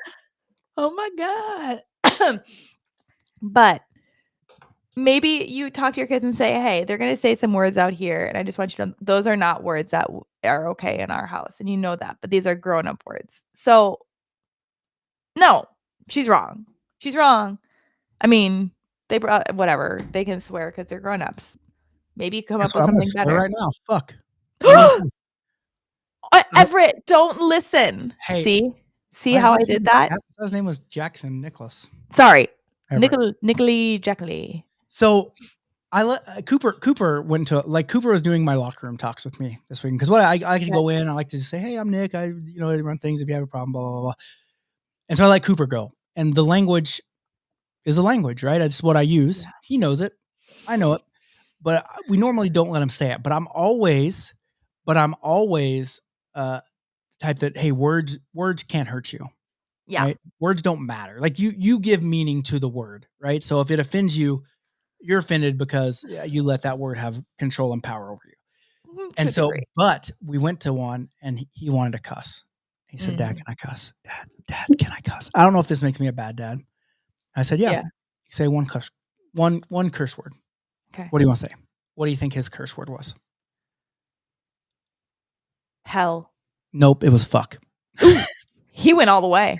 Speaker 5: Oh my god. But maybe you talk to your kids and say, "Hey, they're gonna say some words out here, and I just want you to those are not words that are okay in our house, and you know that, but these are grown-up words." So, no, she's wrong. She's wrong. I mean, they brought whatever. They can swear because 'cause they're grown-ups. Maybe come
Speaker 4: Guess
Speaker 5: up
Speaker 4: what?
Speaker 5: with
Speaker 4: I'm gonna
Speaker 5: something
Speaker 4: swear
Speaker 5: better.
Speaker 4: right now. Fuck. What am I gonna say?
Speaker 5: Everett, don't listen.
Speaker 4: Hey,
Speaker 5: See? See
Speaker 4: what
Speaker 5: how
Speaker 4: what
Speaker 5: I
Speaker 4: his name
Speaker 5: did
Speaker 4: was
Speaker 5: that?
Speaker 4: I thought his name was Jackson Nicholas
Speaker 5: Sorry.
Speaker 4: Everett.
Speaker 5: Nickly Jekyll.
Speaker 4: So I let Cooper went to like Cooper was doing my locker room talks with me this week because what I like to
Speaker 5: Okay.
Speaker 4: go in. I like to just say, hey, I'm Nick. I run things if you have a problem, blah blah blah. And so I let Cooper go. And the language is a language, right? It's what I use.
Speaker 5: Yeah.
Speaker 4: He knows it. I know it. But we normally don't let him say it. But I'm always type that, hey, words can't hurt you.
Speaker 5: Yeah.
Speaker 4: Right? Words don't matter. Like you give meaning to the word, right? So if it offends you, you're offended because you let that word have control and power over you.
Speaker 5: To
Speaker 4: And
Speaker 5: a
Speaker 4: so,
Speaker 5: degree.
Speaker 4: but we went to one and he wanted to cuss. He said, Dad, can I cuss? Dad, can I cuss? I don't know if this makes me a bad dad. I said, yeah.
Speaker 5: Yeah.
Speaker 4: You say one curse word.
Speaker 5: Okay.
Speaker 4: What do you want to say? What do you think his curse word was?
Speaker 5: Hell.
Speaker 4: Nope, it was fuck.
Speaker 5: He went all the way.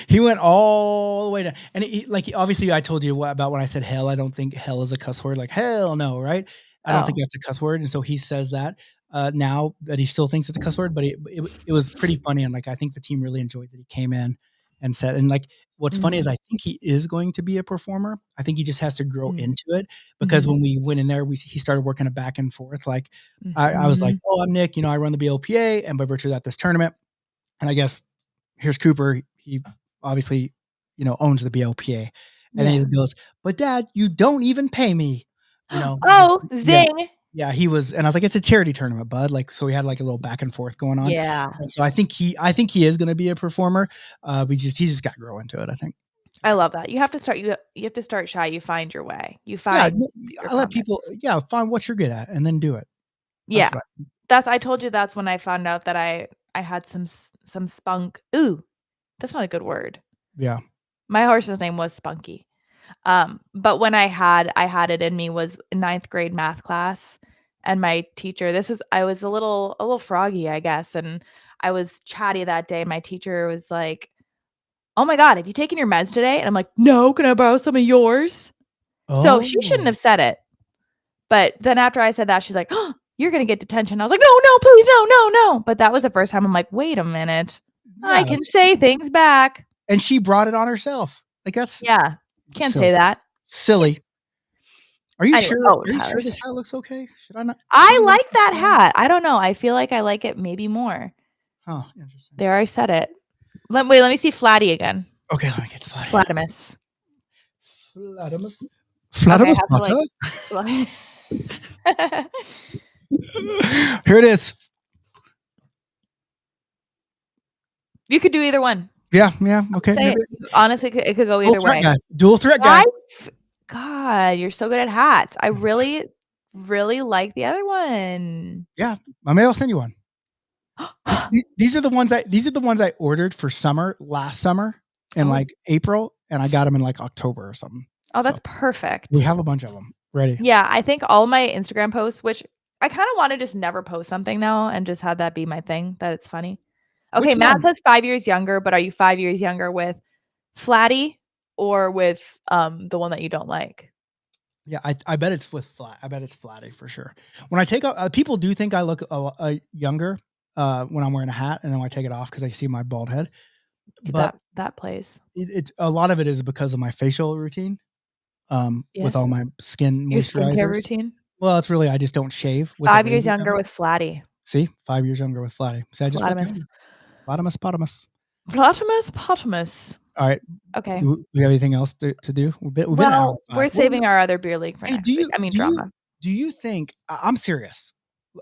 Speaker 4: He went all the way down. And obviously I told you about when I said hell. I don't think hell is a cuss word. Like, hell no, right? I don't think
Speaker 5: Oh.
Speaker 4: that's a cuss word. And so he says that now that he still thinks it's a cuss word, but it was pretty funny. And like, I think the team really enjoyed that he came in and said, and like, what's funny is I think he is going to be a performer. I think he just has to grow into it because when we went in there, he started working a back and forth. Like I was like, oh, I'm Nick, I run the BLPA, and by virtue of that, this tournament. And I guess here's Cooper. He obviously, owns the BLPA. And then he goes, but Dad, you don't even pay me.
Speaker 5: Oh, zing.
Speaker 4: Yeah, he was, and I was like, it's a charity tournament, bud. Like, so we had like a little back and forth going on.
Speaker 5: Yeah.
Speaker 4: And so I think he is going to be a performer. He just got to grow into it, I think.
Speaker 5: I love that. You have to start shy. You find your way. You
Speaker 4: Yeah,
Speaker 5: find your
Speaker 4: I let people,
Speaker 5: confidence.
Speaker 4: find what you're good at and then do it.
Speaker 5: Yeah.
Speaker 4: What I think.
Speaker 5: I told you that's when I found out that I had some spunk. Ooh, that's not a good word.
Speaker 4: Yeah.
Speaker 5: My horse's name was Spunky. But when I had it in me was 9th grade math class, and my teacher, I was a little froggy, I guess, and I was chatty that day. My teacher was like, "Oh my god, have you taken your meds today?" And I'm like, "No, can I borrow some of yours?" So she shouldn't
Speaker 4: Oh,
Speaker 5: have said it. But then after I said that, she's like, "Oh, you're gonna get detention." I was like, "No, no, please, no, no, no." But that was the first time I'm like, "Wait a minute. I
Speaker 4: yeah.
Speaker 5: can say things back."
Speaker 4: And she brought it on herself. Like that's
Speaker 5: Yeah. Can't
Speaker 4: silly.
Speaker 5: say that.
Speaker 4: Silly. Are you
Speaker 5: Anyway,
Speaker 4: sure?
Speaker 5: oh,
Speaker 4: Are you sure
Speaker 5: Tyler's.
Speaker 4: this hat looks okay? Should I not? Should
Speaker 5: I
Speaker 4: I let
Speaker 5: like
Speaker 4: it
Speaker 5: that
Speaker 4: go on?
Speaker 5: hat. I don't know. I feel like I like it maybe more.
Speaker 4: Oh, interesting.
Speaker 5: There, I said it. Let me see Flatty again.
Speaker 4: Okay, let me get the flat.
Speaker 5: Flatimus.
Speaker 4: Flatimus.
Speaker 5: Okay, I
Speaker 4: Flatimus
Speaker 5: have to like.
Speaker 4: butter. Here it is.
Speaker 5: You could do either one.
Speaker 4: Yeah. Okay.
Speaker 5: Say it. Honestly, it could go
Speaker 4: Dual
Speaker 5: either
Speaker 4: threat
Speaker 5: way.
Speaker 4: guy. Dual threat guy.
Speaker 5: God, you're so good at hats. I really, really like the other one.
Speaker 4: Yeah. Maybe I'll send you one. These are the ones I ordered for last summer in like April, and I got them in like October or something.
Speaker 5: Oh, that's perfect.
Speaker 4: We have a bunch of them ready.
Speaker 5: Yeah, I think all my Instagram posts, which I kind of want to just never post something now and just have that be my thing, that it's funny. Okay,
Speaker 4: Which
Speaker 5: Matt
Speaker 4: one?
Speaker 5: says 5 years younger, but are you 5 years younger with Flatty or with the one that you don't like?
Speaker 4: Yeah, I bet it's with flat. I bet it's Flatty for sure. When I take off, people do think I look younger when I'm wearing a hat, and then I take it off because I see my bald head. But
Speaker 5: that plays.
Speaker 4: it's a lot of it is because of my facial routine. With all my skin
Speaker 5: Your skincare
Speaker 4: moisturizers.
Speaker 5: routine?
Speaker 4: Well, it's really I just don't shave with
Speaker 5: 5
Speaker 4: a
Speaker 5: years
Speaker 4: razor
Speaker 5: younger
Speaker 4: ever.
Speaker 5: with Flatty.
Speaker 4: See, 5 years younger with Flatty. See, I just look
Speaker 5: Flatimus.
Speaker 4: younger. Flatimus, potamus.
Speaker 5: Flatimus, potamus.
Speaker 4: All right.
Speaker 5: Okay.
Speaker 4: Do we have anything else to do? We've been an hour
Speaker 5: Well,
Speaker 4: and
Speaker 5: we're
Speaker 4: 5.
Speaker 5: saving our other beer league for
Speaker 4: Hey,
Speaker 5: next week. I mean, drama.
Speaker 4: do you think I'm serious?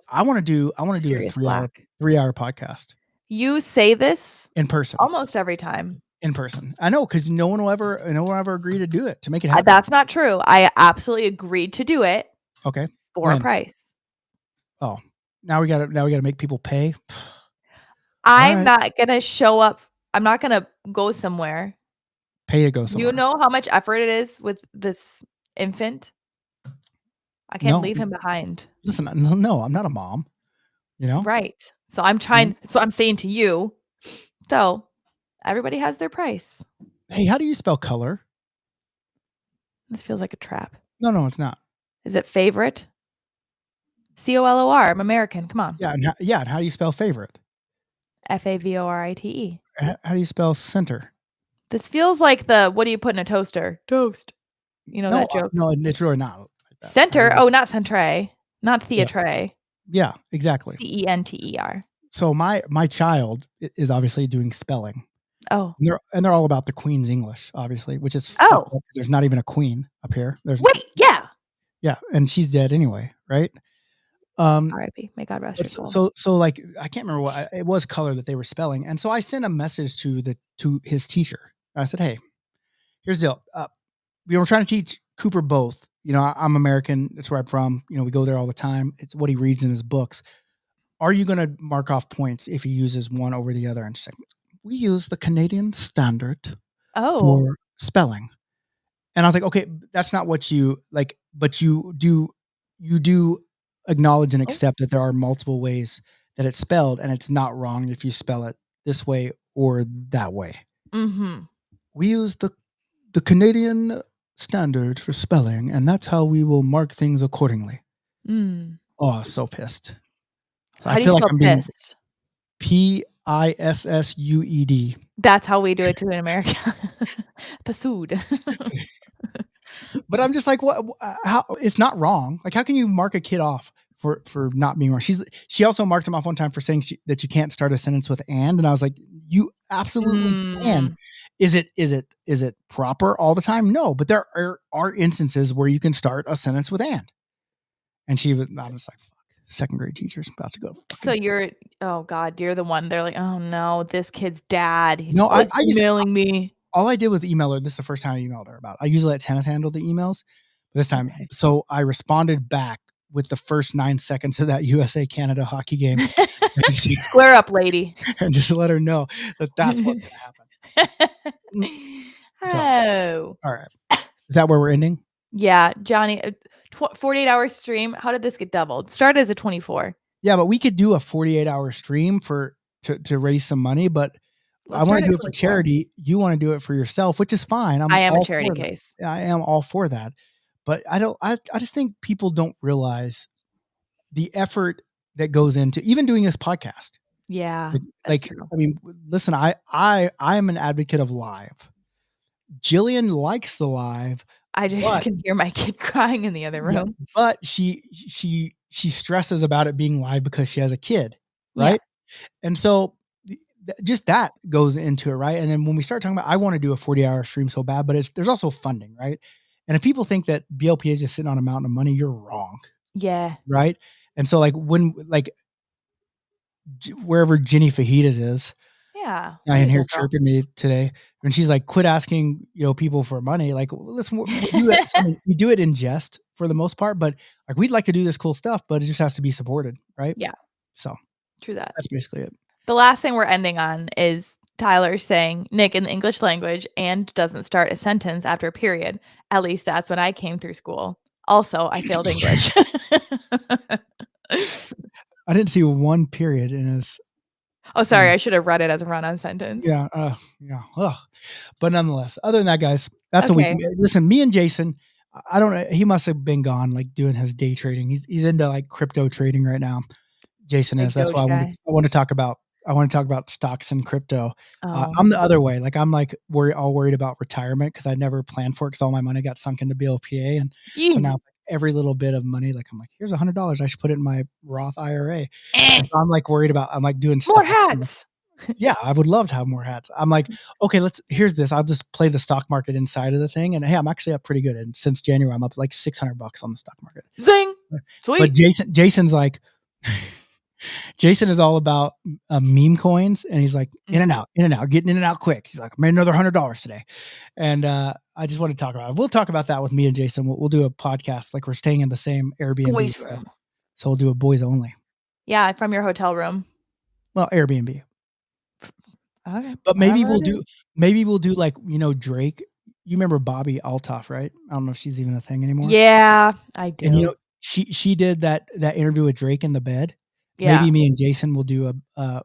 Speaker 4: I want to do a
Speaker 5: Serious
Speaker 4: 3-hour
Speaker 5: black.
Speaker 4: 3-hour podcast
Speaker 5: You say this
Speaker 4: in person.
Speaker 5: almost every time.
Speaker 4: In person. I know, because no one will ever agree to do it, to make it happen.
Speaker 5: That's not true. I absolutely agreed to do it
Speaker 4: Okay.
Speaker 5: for a price.
Speaker 4: Oh, now we gotta make people pay.
Speaker 5: I'm
Speaker 4: right.
Speaker 5: not gonna show up. I'm not gonna go somewhere.
Speaker 4: Pay to go somewhere.
Speaker 5: You know how much effort it is with this infant? I can't leave him behind.
Speaker 4: Listen, no, I'm not a mom. You know?
Speaker 5: Right. So I'm saying to you, so everybody has their price.
Speaker 4: Hey, how do you spell color?
Speaker 5: This feels like a trap.
Speaker 4: No, it's not.
Speaker 5: Is it favorite? COLOR. I'm American. Come on.
Speaker 4: Yeah, and how do you spell favorite?
Speaker 5: FAVORITE.
Speaker 4: How do you spell center?
Speaker 5: This feels like what do you put in a toaster? Toast. You know that joke?
Speaker 4: No, it's really not like that.
Speaker 5: Center. Oh, not centre. Not
Speaker 4: Yeah.
Speaker 5: theatre.
Speaker 4: Yeah, exactly.
Speaker 5: CENTER.
Speaker 4: So my child is obviously doing spelling.
Speaker 5: Oh.
Speaker 4: And they're all about the Queen's English, obviously, which is
Speaker 5: Oh.
Speaker 4: fucked up 'cause there's not even a queen up here.
Speaker 5: Wait, yeah.
Speaker 4: Yeah, and she's dead anyway, right?
Speaker 5: R.I.P. May God rest your soul.
Speaker 4: So like I can't remember what it was color that they were spelling, and so I sent a message to his teacher. I said, "Hey, here's the deal. We're trying to teach Cooper both. You know, I'm American. That's where I'm from. You know, we go there all the time. It's what he reads in his books. Are you going to mark off points if he uses one over the other?" And she's like, "We use the Canadian standard for spelling." And I was like, "Okay, that's not what you like, but you do acknowledge and accept that there are multiple ways that it's spelled, and it's not wrong if you spell it this way or that way.
Speaker 5: Mm-hmm.
Speaker 4: We use the Canadian standard for spelling, and that's how we will mark things accordingly."
Speaker 5: Mm.
Speaker 4: Oh, so pissed. So
Speaker 5: How do you spell pissed?
Speaker 4: PISSUED.
Speaker 5: That's how we do it too in America. Pursued.
Speaker 4: But I'm just like, what? How? It's not wrong. Like, how can you mark a kid off for not being wrong? She also marked him off one time for saying that you can't start a sentence with and I was like, you absolutely can. Is it proper all the time? No, but there are instances where you can start a sentence with and I was like, fuck, second grade teacher's about to go.
Speaker 5: So you're the one. They're like, oh no, this kid's dad. He's
Speaker 4: I just
Speaker 5: emailing me.
Speaker 4: All I did was email her. This is the first time I emailed her about it. I usually let Tennis handle the emails. But this time, so I responded back with the first 9 seconds of that USA-Canada hockey game.
Speaker 5: Square up, lady.
Speaker 4: And just let her know that's what's going to happen. So, all right. Is that where we're ending?
Speaker 5: Yeah, Johnny, 48-hour stream. How did this get doubled? Started as a 24.
Speaker 4: Yeah, but we could do a 48-hour stream to raise some money, but I want to do it for charity. You want to do it for yourself, which is fine.
Speaker 5: I am a charity case.
Speaker 4: I am all for that. But I just think people don't realize the effort that goes into even doing this podcast.
Speaker 5: Yeah.
Speaker 4: Like I mean, listen, I am an advocate of live. Jillian likes the live.
Speaker 5: I just can hear my kid crying in the other room.
Speaker 4: Yeah, but she stresses about it being live because she has a kid, right? Yeah. And so just that goes into it, right? And then when we start talking about, I want to do a 40-hour stream so bad, but there's also funding, right? And if people think that BLPA is just sitting on a mountain of money, you're wrong.
Speaker 5: Yeah.
Speaker 4: Right. And so wherever Ginny Fajitas is,
Speaker 5: yeah,
Speaker 4: I can hear chirping me today, and she's like, "Quit asking, people for money. Like, listen, we do it in jest for the most part, but like we'd like to do this cool stuff, but it just has to be supported, right?"
Speaker 5: Yeah.
Speaker 4: So
Speaker 5: true that.
Speaker 4: That's basically it.
Speaker 5: The last thing we're ending on is Tyler saying, "Nick, in the English language, and doesn't start a sentence after a period. At least that's when I came through school. Also, I failed English."
Speaker 4: I didn't see one period in his.
Speaker 5: Oh, sorry. I should have read it as a run-on sentence.
Speaker 4: Yeah. Yeah. Ugh. But nonetheless, other than that, guys, that's a week. Listen, me and Jason, I don't know. He must have been gone, like doing his day trading. He's into like crypto trading right now. Jason is. That's why I want to talk about. I want to talk about stocks and crypto. I'm the other way. Like I'm like worried about retirement because I never planned for it because all my money got sunk into BLPA, and so now it's like every little bit of money, like I'm like, here's $100. I should put it in my Roth IRA. And so I'm like worried about. I'm like doing
Speaker 5: more hats.
Speaker 4: Yeah, I would love to have more hats. I'm like, okay, here's this. I'll just play the stock market inside of the thing. And hey, I'm actually up pretty good. And since January, I'm up like $600 on the stock market.
Speaker 5: Zing.
Speaker 4: But
Speaker 5: Sweet.
Speaker 4: Jason's like, Jason is all about meme coins. And he's like, in and out, getting in and out quick. He's like, I made another $100 today. And I just want to talk about it. We'll talk about that with me and Jason. We'll do a podcast. Like we're staying in the same Airbnb.
Speaker 5: Boys
Speaker 4: So
Speaker 5: room.
Speaker 4: we'll do a boys only.
Speaker 5: Yeah, from your hotel room.
Speaker 4: Well, Airbnb.
Speaker 5: Okay.
Speaker 4: But maybe we'll do like, Drake. You remember Bobby Altoff, right? I don't know if she's even a thing anymore.
Speaker 5: Yeah, I do.
Speaker 4: And she did that interview with Drake in the bed.
Speaker 5: Yeah.
Speaker 4: Maybe me and Jason will do a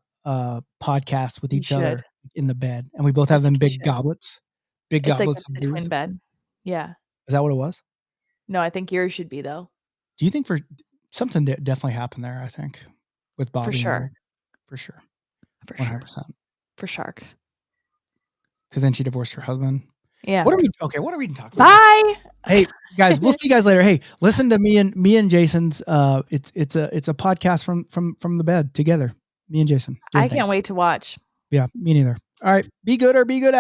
Speaker 4: podcast with each other in the bed, and we both have them big goblets. Big
Speaker 5: it's
Speaker 4: goblets
Speaker 5: like
Speaker 4: of
Speaker 5: the
Speaker 4: booze.
Speaker 5: twin bed. Yeah.
Speaker 4: Is that what it was?
Speaker 5: No, I think yours should be though.
Speaker 4: Do you think something definitely happened there? I think with Bobby.
Speaker 5: For sure.
Speaker 4: For sure.
Speaker 5: For
Speaker 4: 100%.
Speaker 5: sure. For sharks.
Speaker 4: Because then she divorced her husband.
Speaker 5: Yeah.
Speaker 4: What are we talking about?
Speaker 5: Bye.
Speaker 4: Hey guys, we'll see you guys later. Hey, listen to me and Jason's. It's a podcast from the bed together. Me and Jason.
Speaker 5: I can't wait to watch.
Speaker 4: Yeah, me neither. All right, be good or be good.